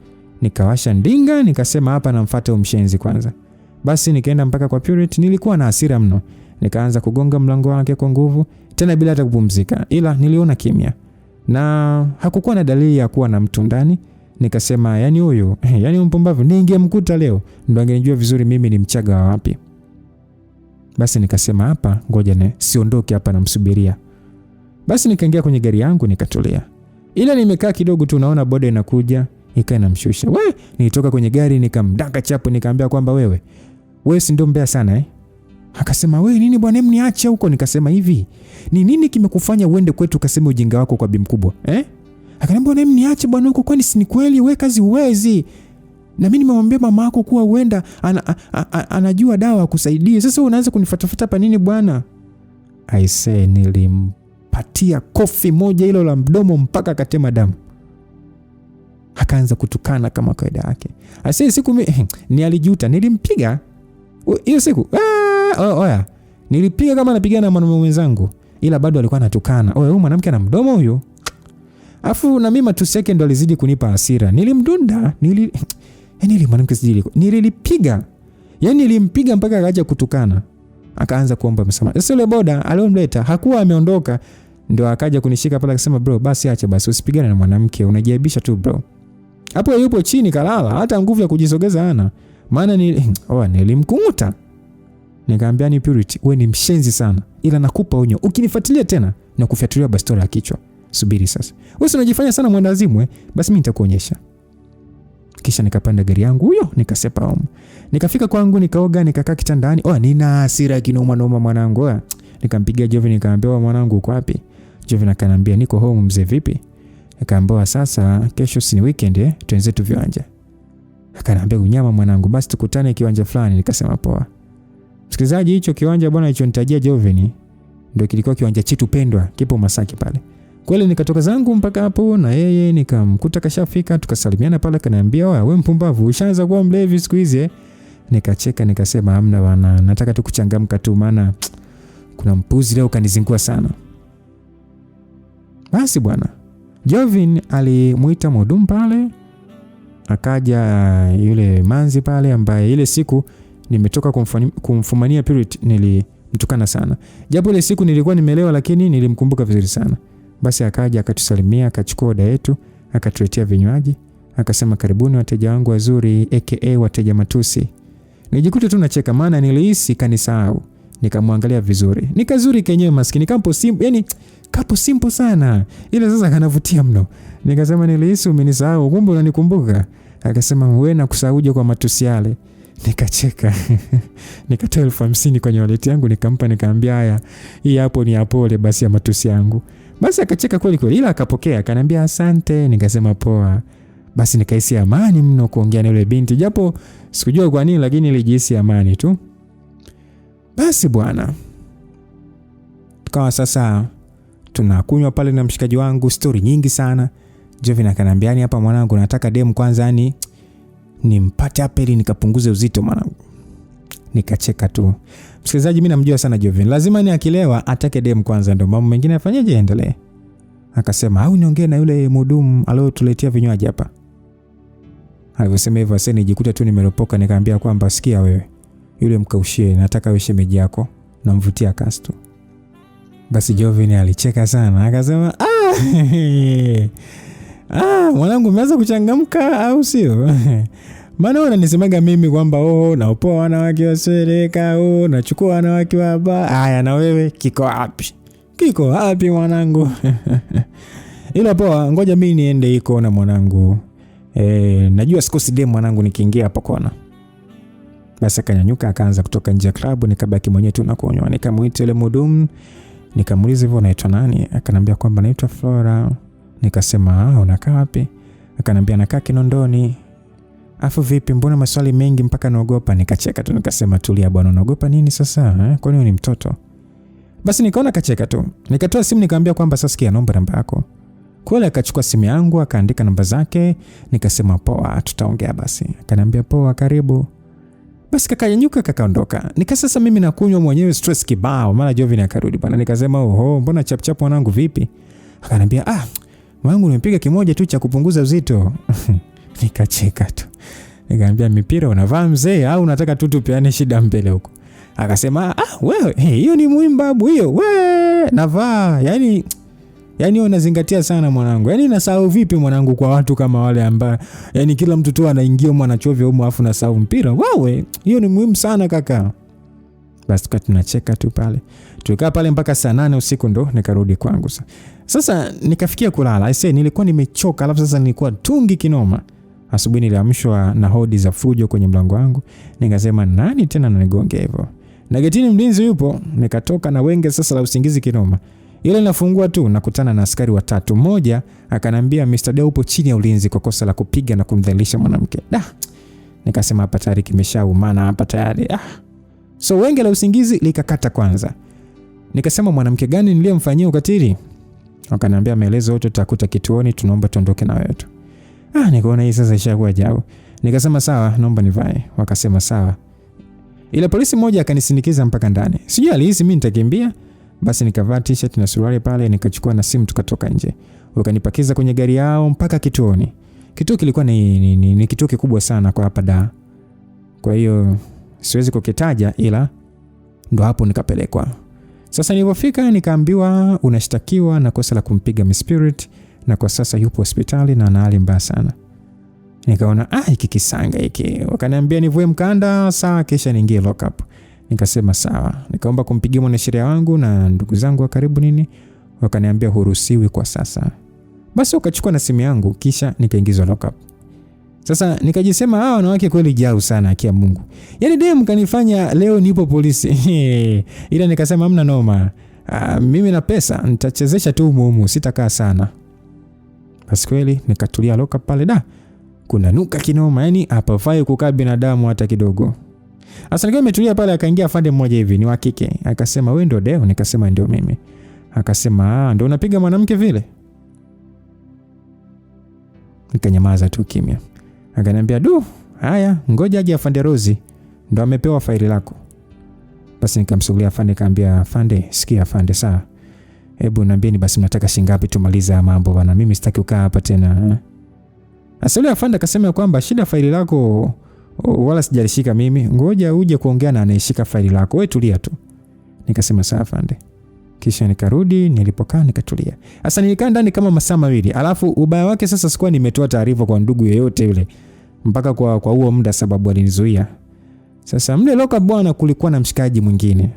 nikawasha ndinga, nikasema hapa namfuata mshenzi kwanza. Basi nikaenda mpaka kwa Purity, nilikuwa na hasira mno. Nikaanza kugonga mlango wake kwa nguvu, tena bila hata kupumzika, ila niliona kimya. Na hakukuwa na dalili ya kuwa na mtu ndani. Nikasema yani huyu, yani mpumbavu ningemkuta leo ndo angenijua vizuri mimi ni Mchaga wa wapi. Basi nikasema hapa ngoja siondoke hapa namsubiria. Basi nikaingia kwenye gari yangu nikatulia. Ila nimekaa kidogo tu naona boda inakuja, ikae namshusha. Nilitoka kwenye gari nikamdaka chapu, nikamwambia kwamba wewe si ndio mbaya sana Akasema wewe nini bwana, niache huko. Nikasema hivi, ni nini kimekufanya uende kwetu ukasema ujinga wako kwa bi mkubwa? Akaniambia bwana niache bwana huko, kwani si ni kweli wewe kazi uwezi? Na mimi nimemwambia mama yako kuwa huenda anajua dawa kusaidie. Sasa unaanza kunifuatafuta hapa nini bwana? Nilimpatia kofi moja hilo la mdomo mpaka akatema damu. Akaanza kutukana kama kawaida yake. Siku ni alijuta, nilimpiga hiyo siku. Nilipiga kama napigana na mwanamume mwenzangu, ila bado alikuwa anatukana. Huyu mwanamke ana mdomo huyo. Afu na mimi matusi yake ndo alizidi kunipa hasira. Nilimdunda, mwanamke sijili. Nililipiga. Yaani nilimpiga mpaka akaja kutukana. Akaanza kuomba msamaha. Sasa yule boda aliyomleta hakuwa ameondoka, ndio akaja kunishika pale akasema bro, basi acha basi, usipigane na mwanamke, unajiaibisha tu bro. Hapo yupo chini kalala, hata nguvu ya kujisogeza hana. Maana nilimkunguta. Nikamwambia ni Purity, wewe ni mshenzi sana, ila nakupa onyo. Ukinifuatilia tena na kufuatilia bastola ya kichwa. Subiri sasa. Wewe unajifanya sana mwendazimu basi mimi nitakuonyesha. Kisha nikapanda gari yangu huyo, nikasepa home. Nikafika kwangu, nikaoga, nikakaa kitandani. Nina hasira kinoma noma mwanangu. Nikampigia Jovini, nikamwambia mwanangu uko wapi? Jovini akaniambia niko home mzee, vipi? Nikamwambia sasa kesho si weekend tuanze tu viwanja. Akaniambia unyama mwanangu, basi tukutane kiwanja fulani. Nikasema poa. Msikilizaji, hicho kiwanja bwana hicho nitajia Jovini ndio kilikuwa kiwanja chetu pendwa, kipo Masaki pale. Kweli nikatoka zangu mpaka hapo na yeye nikamkuta kashafika, tukasalimiana pale. Akaniambia wewe mpumbavu, ushaanza kuwa mlevi siku hizi Nikacheka nikasema hamna bwana, nataka tu kuchangamka tu, maana kuna mpuzi leo kanizingua sana. Basi bwana, Jovin alimuita mhudumu pale, akaja yule manzi pale ambaye ile siku nimetoka kumfumania Purity, mtukana sana. Japo ile siku nilikuwa nimelewa, lakini nilimkumbuka vizuri sana. Basi akaja akatusalimia, akachukua oda yetu, akatuletea vinywaji, akasema karibuni wateja wangu wazuri aka wateja matusi. Nijikuta tu nacheka maana nilihisi kanisahau. Nikamwangalia vizuri. Nikazuri kenyewe maskini, kapo simple, yani kapo simple sana. Ile sasa kanavutia mno. Nikasema nilihisi umenisahau, kumbe unanikumbuka. Akasema wewe nakusahauje kwa matusi yale. Nikacheka. Nikatoa 50,000 kwenye wallet yangu nikampa, nikaambia haya, hii hapo ni ya pole basi ya matusi yangu. Basi akacheka kweli kweli, ila akapokea, akaniambia asante. Nikasema poa. Basi nikahisi amani mno kuongea na yule binti, japo sikujua kwa nini, lakini nilijihisi amani tu. Basi bwana, tukawa sasa tunakunywa pale na mshikaji wangu, story nyingi sana. Jovin akaniambia hapa mwanangu, nataka dem kwanza, yani nimpate hapa ili nikapunguze uzito mwanangu. Nikacheka tu. Msikilizaji, mimi namjua sana Jovin. Lazima ni akilewa atake dem kwanza ndio mambo mengine afanyeje endelee. Akasema au niongee na yule mhudumu aliyotuletea vinywaji hapa. Alivyosema hivyo sasa nijikuta tu nimeropoka, nikaambia kwamba sikia wewe, yule mkaushie, nataka wewe shemeji yako, namvutia kastu. Basi Jovin alicheka sana, akasema mwanangu umeanza kuchangamka au sio? Maana unanisemaga mimi kwamba naopoa wanawake wa sereka, nachukua wanawake wa baa. Haya na wewe kiko wapi? Kiko wapi mwanangu? Ila poa, ngoja mimi niende iko na mwanangu. Najua sikosi dem mwanangu nikiingia hapo kona. Basi akanyanyuka akaanza kutoka nje ya klabu, nikabaki mwenyewe tu na kunywa. Nikamuita yule mhudumu, nikamuuliza hivyo unaitwa nani? Akaniambia kwamba naitwa Flora. Nikasema unakaa wapi? Akaniambia nakaa Kinondoni. Afu vipi, mbona maswali mengi mpaka naogopa? Nikacheka tu nikasema tulia bwana, unaogopa nini sasa? Kwani wewe ni mtoto? Basi nikaona kacheka tu. Nikatoa simu nikamwambia kwamba sasa sikia, naomba namba yako. Kweli akachukua simu yangu akaandika namba zake, nikasema poa, tutaongea basi. Akaniambia poa, karibu. Basi kakanyanyuka kakaondoka. Sasa mimi nakunywa mwenyewe stress kibao, mara Jovin akarudi bwana. Nikasema mbona chap chap mwanangu vipi? Akaniambia mwanangu nimepiga kimoja tu cha kupunguza uzito. Nikacheka tu. Nikamwambia mipira unavaa mzee au unataka tu tupeane shida mbele huko? Akasema wewe hiyo ni muhimu babu, hiyo wewe navaa, yani unazingatia sana mwanangu. Yani nasahau vipi mwanangu kwa watu kama wale ambao yani kila mtu tu anaingia mwanachovya huko afu nasahau mpira. Wewe hiyo ni muhimu sana kaka. Basi tunacheka tu pale. Tulikaa pale mpaka saa 8 usiku ndo nikarudi kwangu. Sasa nikafikia kulala. Nilikuwa nimechoka, alafu sasa nilikuwa tungi kinoma. Asubuhi niliamshwa na hodi za fujo kwenye mlango wangu. Nikasema nani tena ananigonga hivyo? Na getini mlinzi yupo. Nikatoka na wenge sasa la usingizi kinoma. Ile nafungua tu nakutana na askari watatu. Mmoja akanambia Mr. Deo upo chini ya ulinzi kwa kosa la kupiga na kumdhalilisha mwanamke. Nikasema hapa tayari kimeshaumana hapa tayari. So wenge la usingizi likakata kwanza. Nikasema mwanamke gani niliyemfanyia ukatili? Wakaniambia maelezo yote tutakuta kituoni, tunaomba tuondoke na wewe tu. Nikaona hii sasa ishakuwa jao. Nikasema sawa, naomba nivae. Wakasema sawa. Ile polisi mmoja akanisindikiza mpaka ndani. Sijui alihisi mimi nitakimbia. Basi nikavaa t-shirt na suruali pale, nikachukua na simu tukatoka nje. Wakanipakiza kwenye gari yao mpaka kituoni. Kituo kilikuwa ni kituo kikubwa sana kwa hapa Dar. Kwa hiyo siwezi kukitaja, ila ndo hapo nikapelekwa. Sasa nilipofika nikaambiwa unashtakiwa na kosa la kumpiga Miss Spirit na kwa sasa yupo hospitali na ana hali mbaya sana. Nikaona hiki kisanga hiki. Wakaniambia nivue mkanda sawa, kisha niingie lock up. Nikasema sawa. Nikaomba kumpigia mwanasheria wangu na ndugu zangu wa karibu nini. Wakaniambia huruhusiwi kwa sasa. Basi wakachukua na simu yangu kisha nikaingizwa lock up. Sasa nikajisema wanawake kweli jao sana akia Mungu. Yaani dem kanifanya leo nipo polisi. Ila nikasema hamna noma. Mimi na pesa nitachezesha tu humu, sitakaa sana. Basi kweli nikatulia lock up pale kuna nuka kinoma, yani hapafai kukaa binadamu hata kidogo. Sasa nikiwa nimetulia pale akaingia afande mmoja hivi ni wa kike. Akasema wewe ndio Deo? Nikasema ndio mimi. Akasema ndio unapiga mwanamke vile? Nikanyamaza tu kimya. Akaniambia haya ngoja aje afande Rozi ndo amepewa faili lako. Basi nikamsugulia afande nikamwambia afande, sikia afande sawa. Hebu niambieni basi mnataka shingapi tumaliza mambo bwana, mimi sitaki kukaa hapa tena. Asali afande akasema kwamba shida faili lako wala sijalishika mimi. Ngoja uje kuongea na anayeshika faili lako. Wewe tulia tu. Nikasema sawa afande. Kisha nikarudi nilipokaa nikatulia. Sasa nilikaa ndani kama masaa mawili. Alafu ubaya wake sasa sikuwa nimetoa taarifa kwa ndugu yeyote yule mpaka kwa huo muda, sababu alinizuia. Sasa mle loka bwana kulikuwa na mshikaji mwingine.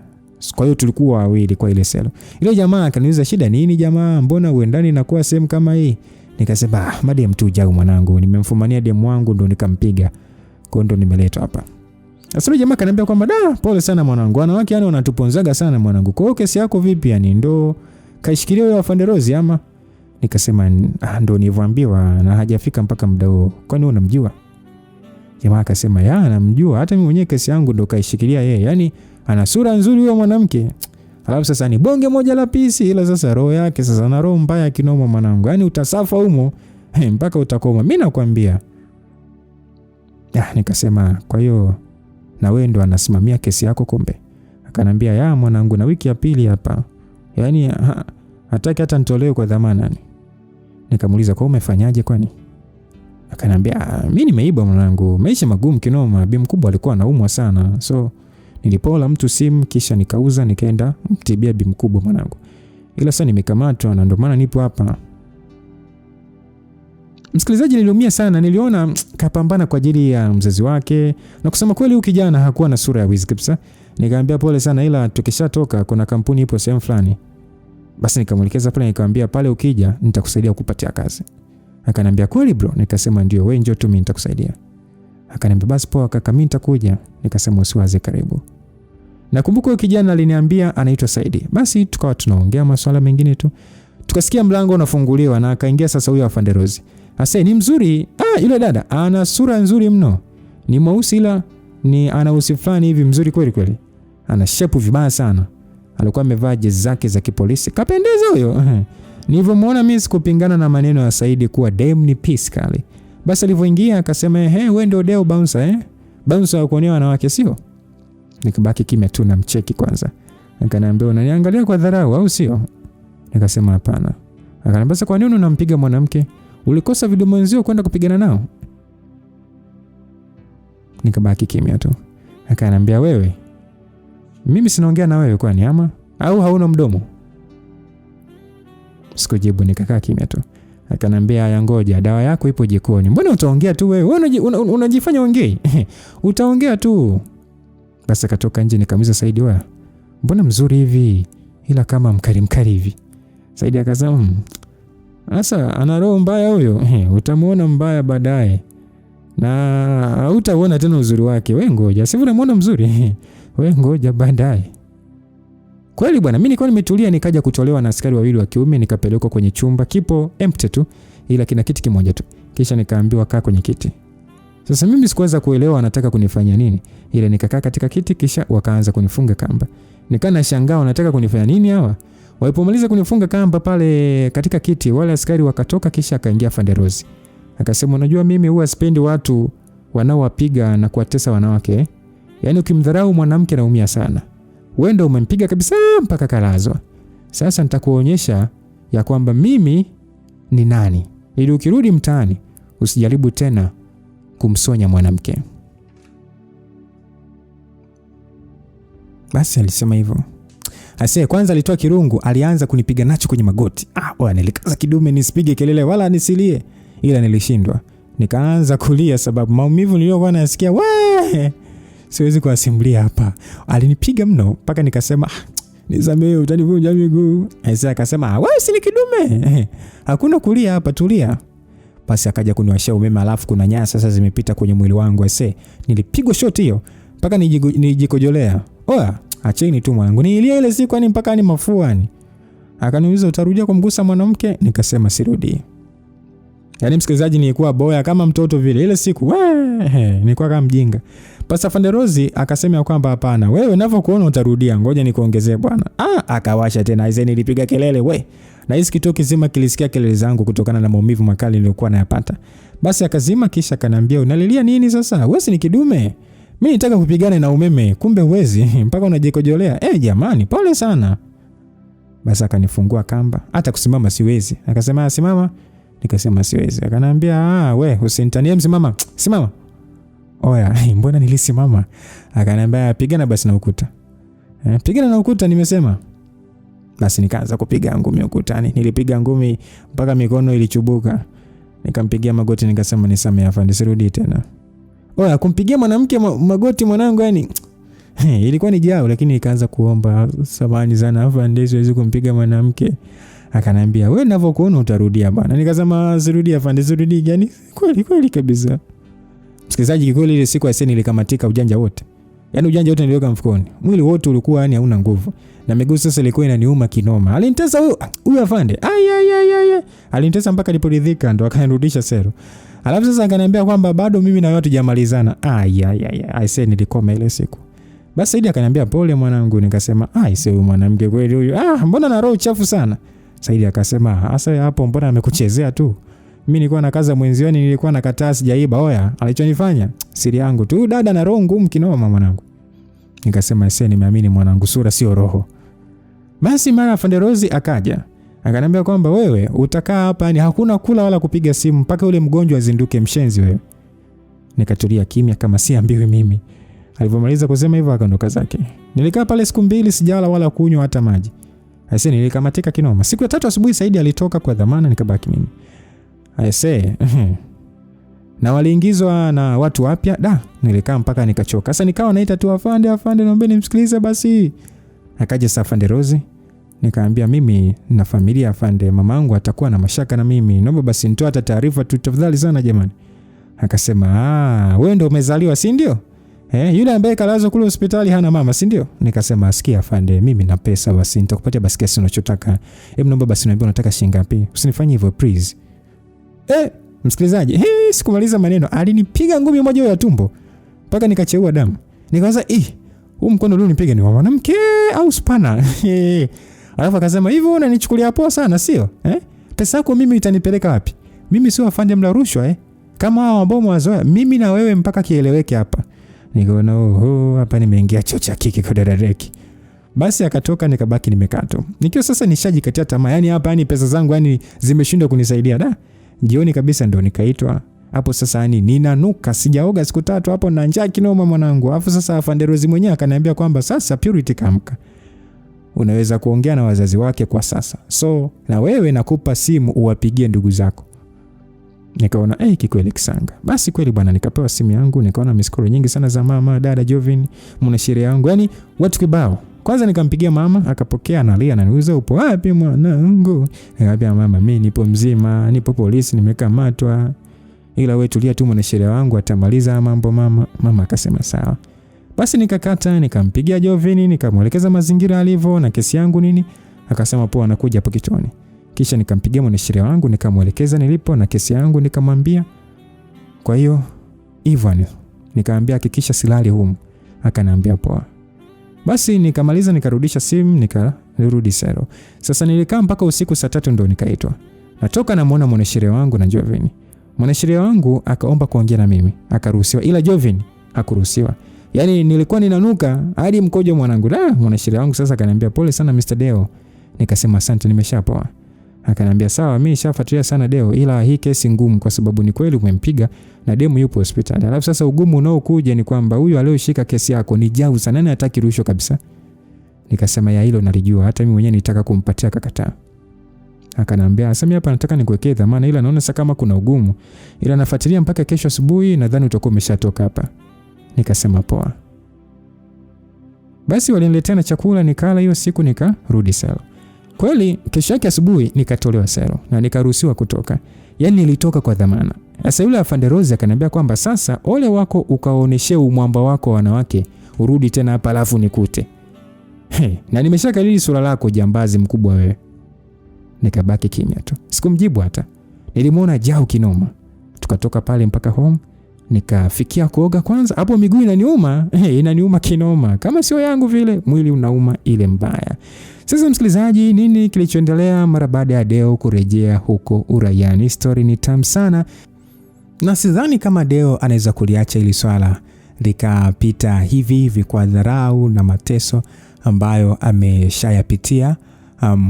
Kwa hiyo tulikuwa wawili kwa ile selo. Ile jamaa akaniuliza shida nini jamaa, mbona uendani na kuwa sehemu kama hii? Nikasema madem tu jao mwanangu, nimemfumania demu wangu ndo nikampiga. Kwa ndo nimeletwa hapa. Sasa yule jamaa kaniambia kwamba pole sana mwanangu, wanawake yani wanatuponzaga sana mwanangu. Kwa hiyo kesi yako vipi yani, ndo kaishikilia wewe afande Rose ama? Nikasema ndo nilivyoambiwa na hajafika mpaka muda huo. Kwani unamjua? Jamaa akasema namjua, hata mimi mwenyewe kesi yangu ndo kaishikilia yeye. Yani ana sura nzuri huyo mwanamke. Alafu sasa ni bonge moja la pisi, ila sasa roho yake sasa na roho mbaya kinoma mwanangu. Yani utasafa humo mpaka utakoma. Mimi nakwambia. Nikasema kwa hiyo na wewe ndo anasimamia kesi yako kumbe? Akanambia mwanangu, na wiki ya pili hapa. Yani hataki hata nitolewe kwa dhamana. Nikamuuliza kwa umefanyaje kwani? Akanambia mimi nimeiba mwanangu, maisha magumu kinoma, bi mkubwa alikuwa anaumwa sana. So nilipola mtu simu kisha nikauza nikaenda mtibia bi mkubwa mwanangu. Ila sasa nimekamatwa na ndio maana nipo hapa. Msikilizaji, niliumia sana, niliona kapambana kwa ajili ya mzazi wake na kusema kweli huyu kijana hakuwa na sura ya wizi kabisa. Nikamwambia pole sana, ila tukishatoka kuna kampuni ipo sehemu fulani. Basi nikamwelekeza pale, nikamwambia pale ukija nitakusaidia kukupatia kazi. Akanambia kweli bro? Nikasema ndio, wewe njoo tu mimi nitakusaidia. Akanambia basi poa kaka, mimi nitakuja. Nikasema usiwaze, karibu. Nakumbuka huyo kijana aliniambia anaitwa Saidi. Basi tukawa tunaongea masuala mengine tu. Tukasikia mlango unafunguliwa na akaingia sasa huyo afande Rose. Ase ni mzuri. Yule dada ana sura nzuri mno. Ni mweusi ila ni ana usi fulani hivi mzuri kweli kweli. Ana shepu vibaya sana. Alikuwa amevaa jezi zake za kipolisi. Kapendeza huyo. Nilivyomuona mimi sikupingana na maneno ya Saidi kuwa dem ni peace kali. Basi alivyoingia akasema wewe ndio Deo bouncer bouncer wa kuonea wanawake sio? Nikabaki kimya tu na mcheki kwanza. Akaniambia unaniangalia kwa dharau au sio? Nikasema hapana. Akaniambia sasa kwa nini unampiga mwanamke? Ulikosa video mwenzio kwenda kupigana nao? Nikabaki kimya tu. Akaniambia wewe, mimi sinaongea na wewe kwani ama? Au hauna mdomo? Sikujibu, nikakaa kimya tu. Akaniambia haya ngoja, dawa yako ipo jikoni. Mbona utaongea tu wewe? Wewe unajifanya ongei. Utaongea tu. Basi akatoka nje, nikamuuliza Saidi wewe, mbona mzuri hivi ila kama mkali hivi? Saidi akasema sasa ana roho mbaya huyo. Utamuona mbaya baadaye. Na hutaona tena uzuri wake. Wewe ngoja, sivyo unamuona mzuri? Wewe ngoja baadaye. Kweli bwana, mimi nilikuwa nimetulia nikaja kutolewa na askari wawili wa kiume, nikapelekwa kwenye chumba kipo empty tu ila kina kiti kimoja tu. Kisha nikaambiwa kaa kwenye kiti. Sasa mimi sikuweza kuelewa wanataka kunifanya nini. Ila nikakaa katika kiti kisha wakaanza kunifunga kamba. Nikaa nashangaa wanataka kunifanya nini hawa? Walipomaliza kunifunga kamba pale katika kiti, wale askari wakatoka kisha akaingia afande Rose. Akasema unajua mimi huwa sipendi watu wanaowapiga na kuwatesa wanawake. Yaani ukimdharau mwanamke anaumia sana. Wewe ndio umempiga kabisa mpaka kalazwa. Sasa nitakuonyesha ya kwamba mimi ni nani. Ili ukirudi mtaani usijaribu tena kumsonya mwanamke. Basi alisema hivyo. Kwanza alitoa kirungu, alianza kunipiga nacho kwenye magoti. Nilikaza kidume nisipige kelele wala nisilie. Ila nilishindwa. Nikaanza kulia sababu maumivu niliyokuwa nasikia siwezi kuasimulia hapa. Alinipiga mno mpaka nikasema nisamee utanivunja miguu. Akasema wewe si ni kidume. Hakuna kulia hapa, tulia. Basi akaja kuniwashia umeme, alafu kuna nyaya sasa zimepita kwenye mwili wangu. Nilipigwa shot hiyo mpaka nijikojolea. Acheni tu mwanangu. Nilia ile siku yani mpaka ni mafuani. Akaniuliza utarudia kumgusa mwanamke? Nikasema sirudi. Yaani msikilizaji, nilikuwa boya kama mtoto vile. Ile siku nilikuwa kama mjinga. Pasa afande Rose akasema kwamba hapana, wewe unavyokuona utarudia, ngoja nikuongezee bwana. Akawasha tena. Nilipiga kelele na hisi kituo kizima kilisikia kelele zangu kutokana na maumivu makali niliyokuwa nayapata. Basi akazima kisha akaniambia unalilia nini sasa? Wewe si ni kidume. Mimi nitaka kupigana na umeme, kumbe uwezi mpaka unajikojolea. Jamani, pole sana. Basi akanifungua kamba, hata kusimama siwezi. Akasema simama. Nikasema siwezi. Akaniambia we usinitanie, msimama. Simama. Mbona nilisimama? Akaniambia pigana basi na ukuta. Pigana na ukuta nimesema. Basi nikaanza kupiga ngumi ukutani. Nilipiga ngumi mpaka mikono ilichubuka. Nikampigia magoti nikasema nisamehe afande, sirudi tena. Oya, kumpigia mwanamke magoti mwanangu yani ilikuwa ni jao, lakini nikaanza kuomba samahani sana afande, siwezi kumpiga mwanamke. Akaniambia wewe ninavyokuona utarudia bwana. Nikasema sirudi afande, sirudi gani? Kweli kabisa. Msikilizaji, kikweli ile siku Aisee nilikamatika ujanja wote. Yaani ujanja wote niliweka mfukoni. Mwili wote ulikuwa yani hauna nguvu. Na miguu sasa ilikuwa inaniuma kinoma. Alinitesa huyu afande. Ay. Alinitesa mpaka niliporidhika ndo akanirudisha sero. Alafu sasa akaniambia kwamba bado mimi na wewe tujamalizana. Aisee nilikoma ile siku. Basi Saidi akaniambia pole mwanangu. Nikasema Aisee huyu mwanamke kweli huyu. Mbona na roho chafu sana. Saidi akasema hasa hapo mbona amekuchezea tu. Mimi nilikuwa na kaza mwenzioni, nilikuwa nakataa sijaiba. Oya, alichonifanya siri yangu tu, dada na roho ngumu kinoma mwanangu. Nikasema Aisee nimeamini mwanangu, sura sio roho. Basi mara afande Rozi akaja. Akaniambia kwamba wewe utakaa hapa, yani hakuna kula wala kupiga simu mpaka ule mgonjwa azinduke, mshenzi wewe. Nikatulia kimya kama siambiwi mimi. Alipomaliza kusema hivyo akaondoka zake. Nilikaa pale siku 2 sijala wala kunywa hata maji. Aisee nilikamatika kinoma. Siku ya 3 asubuhi Saidi alitoka kwa dhamana, nikabaki mimi. Aisee na waliingizwa na watu wapya. Nilikaa mpaka nikachoka. Sasa nikawa naita tu afande naomba nimsikilize basi. Akaja sasa afande Rozi. Nikaambia mimi na familia afande, mamangu atakuwa na mashaka na mimi. Naomba basi nitoe hata taarifa tu tafadhali sana jamani. Akasema wewe ndio umezaliwa si ndio? Yule ambaye kalazwa kule hospitali hana mama si ndio? Nikasema asikia afande, mimi na pesa basi nitakupatia basi kiasi unachotaka. Hebu naomba basi niambie unataka shilingi ngapi? Usinifanye hivyo please. Msikilizaji, sikumaliza maneno, alinipiga ngumi moja ya tumbo mpaka nikacheua damu. Nikaanza huu mkono leo nipiga ni wa mwanamke au spana? Alafu akasema hivyo unanichukulia poa sana sio? Pesa yako mimi itanipeleka wapi? Mimi sio afande mla rushwa kama hao ambao mwazoea, mimi na wewe mpaka kieleweke hapa. Nikaona hapa nimeingia choo cha kike kwa dadareki. Basi akatoka nikabaki nimekaa tu. Nikiwa sasa nishajikatia tamaa. Yaani hapa yani pesa zangu yani zimeshindwa kunisaidia. Jioni kabisa ndo nikaitwa. Hapo sasa yani ninanuka, sijaoga siku 3 hapo na njaa kinoma mwanangu. Alafu sasa afande Rozi mwenyewe akaniambia kwamba sasa Purity kamka. Unaweza kuongea na wazazi wake kwa sasa. So na wewe nakupa simu uwapigie ndugu zako. Nikaona kikweli kisanga. Basi kweli bwana nikapewa simu yangu, nikaona miskoro nyingi sana za mama, dada Jovin, mwanasheria yangu. Yaani watu kibao. Kwanza nikampigia mama, akapokea analia ananiuliza upo wapi mwanangu? Nikamwambia mama mimi nipo mzima, nipo polisi nimekamatwa. Ila wewe tulia tu mwanasheria wangu atamaliza mambo mama. Mama akasema sawa. Basi nikakata, nikampigia Jovin, nikamuelekeza mazingira alivyo na kesi yangu nini. Akasema poa anakuja hapo kichoni. Kisha nikampigia mwanasheria wangu nikamuelekeza nilipo na kesi yangu nikamwambia. Kwa hiyo Ivan nikamwambia hakikisha silali humu. Akaniambia poa. Basi nikamaliza nikarudisha simu nikarudi sero. Sasa nilikaa mpaka usiku saa 3 ndo nikaitwa. Natoka namuona mwanasheria wangu na Jovin. Mwanasheria wangu akaomba kuongea na mimi, akaruhusiwa ila Jovin hakuruhusiwa. Yaani nilikuwa ninanuka hadi mkojo mwanangu. Mwanasheria wangu sasa akaniambia pole sana Mr. Deo. Nikasema asante nimeshapoa. Akaniambia sawa mimi nishafuatilia sana Deo ila hii kesi ngumu kwa sababu ni kweli umempiga na demu yupo hospitali. Alafu sasa ugumu unaokuja ni kwamba huyu aliyoshika kesi yako ni jau sana, nani hataki rushwa kabisa. Nikasema ya hilo nalijua, hata mimi mwenyewe nitaka kumpatia kakataa. Akaniambia sasa mimi hapa nataka nikuwekee dhamana ila naona sasa kama kuna ugumu. Ila nafuatilia mpaka kesho asubuhi nadhani utakuwa umeshatoka hapa. Nikasema poa. Basi waliniletea chakula nikala hiyo siku nikarudi selo. Kweli kesho yake asubuhi nikatolewa selo na nikaruhusiwa kutoka. Yaani nilitoka kwa dhamana. Sasa yule afande Rozi akaniambia kwamba sasa ole wako ukaoneshe umwamba wako wanawake, urudi tena hapa alafu nikute. Na nimeshakalili sura lako jambazi mkubwa wewe. Nikabaki kimya tu. Sikumjibu hata. Nilimuona jao kinoma. Tukatoka pale mpaka home. Nikafikia kuoga kwanza. Hapo miguu inaniuma. Inaniuma kinoma. Kama sio yangu vile, mwili unauma ile mbaya. Sasa msikilizaji, nini kilichoendelea mara baada ya Deo kurejea huko uraiani? Story ni tamu sana. Na sidhani kama Deo anaweza kuliacha ili swala likapita hivi kwa dharau na mateso ambayo ameshayapitia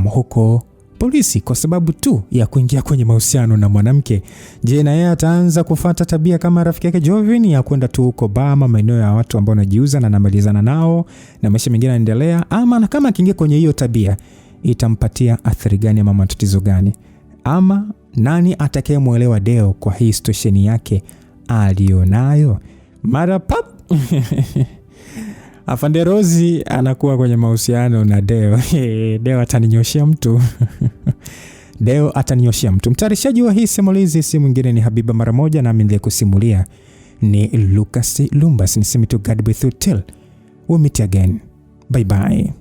huko polisi kwa sababu tu ya kuingia kwenye mahusiano na mwanamke. Je, na yeye ataanza kufuata tabia kama rafiki yake Jovin ya kwenda tu huko Bama, maeneo ya watu ambao wanajiuza na anamalizana nao na maisha mengine yanaendelea, ama na kama akiingia kwenye hiyo tabia itampatia athari gani ama matatizo gani? Ama nani atakayemuelewa Deo kwa hii situation yake alionayo? Mara pap Afande Rozi anakuwa kwenye mahusiano na Deo. Deo ataninyoshia mtu. Deo ataninyoshia mtu. Mtayarishaji wa hii simulizi si mwingine ni Habiba Maramoja, na mimi niliyekusimulia ni Lucas Lumbas. Niseme to God be with you till we meet again. Bye bye.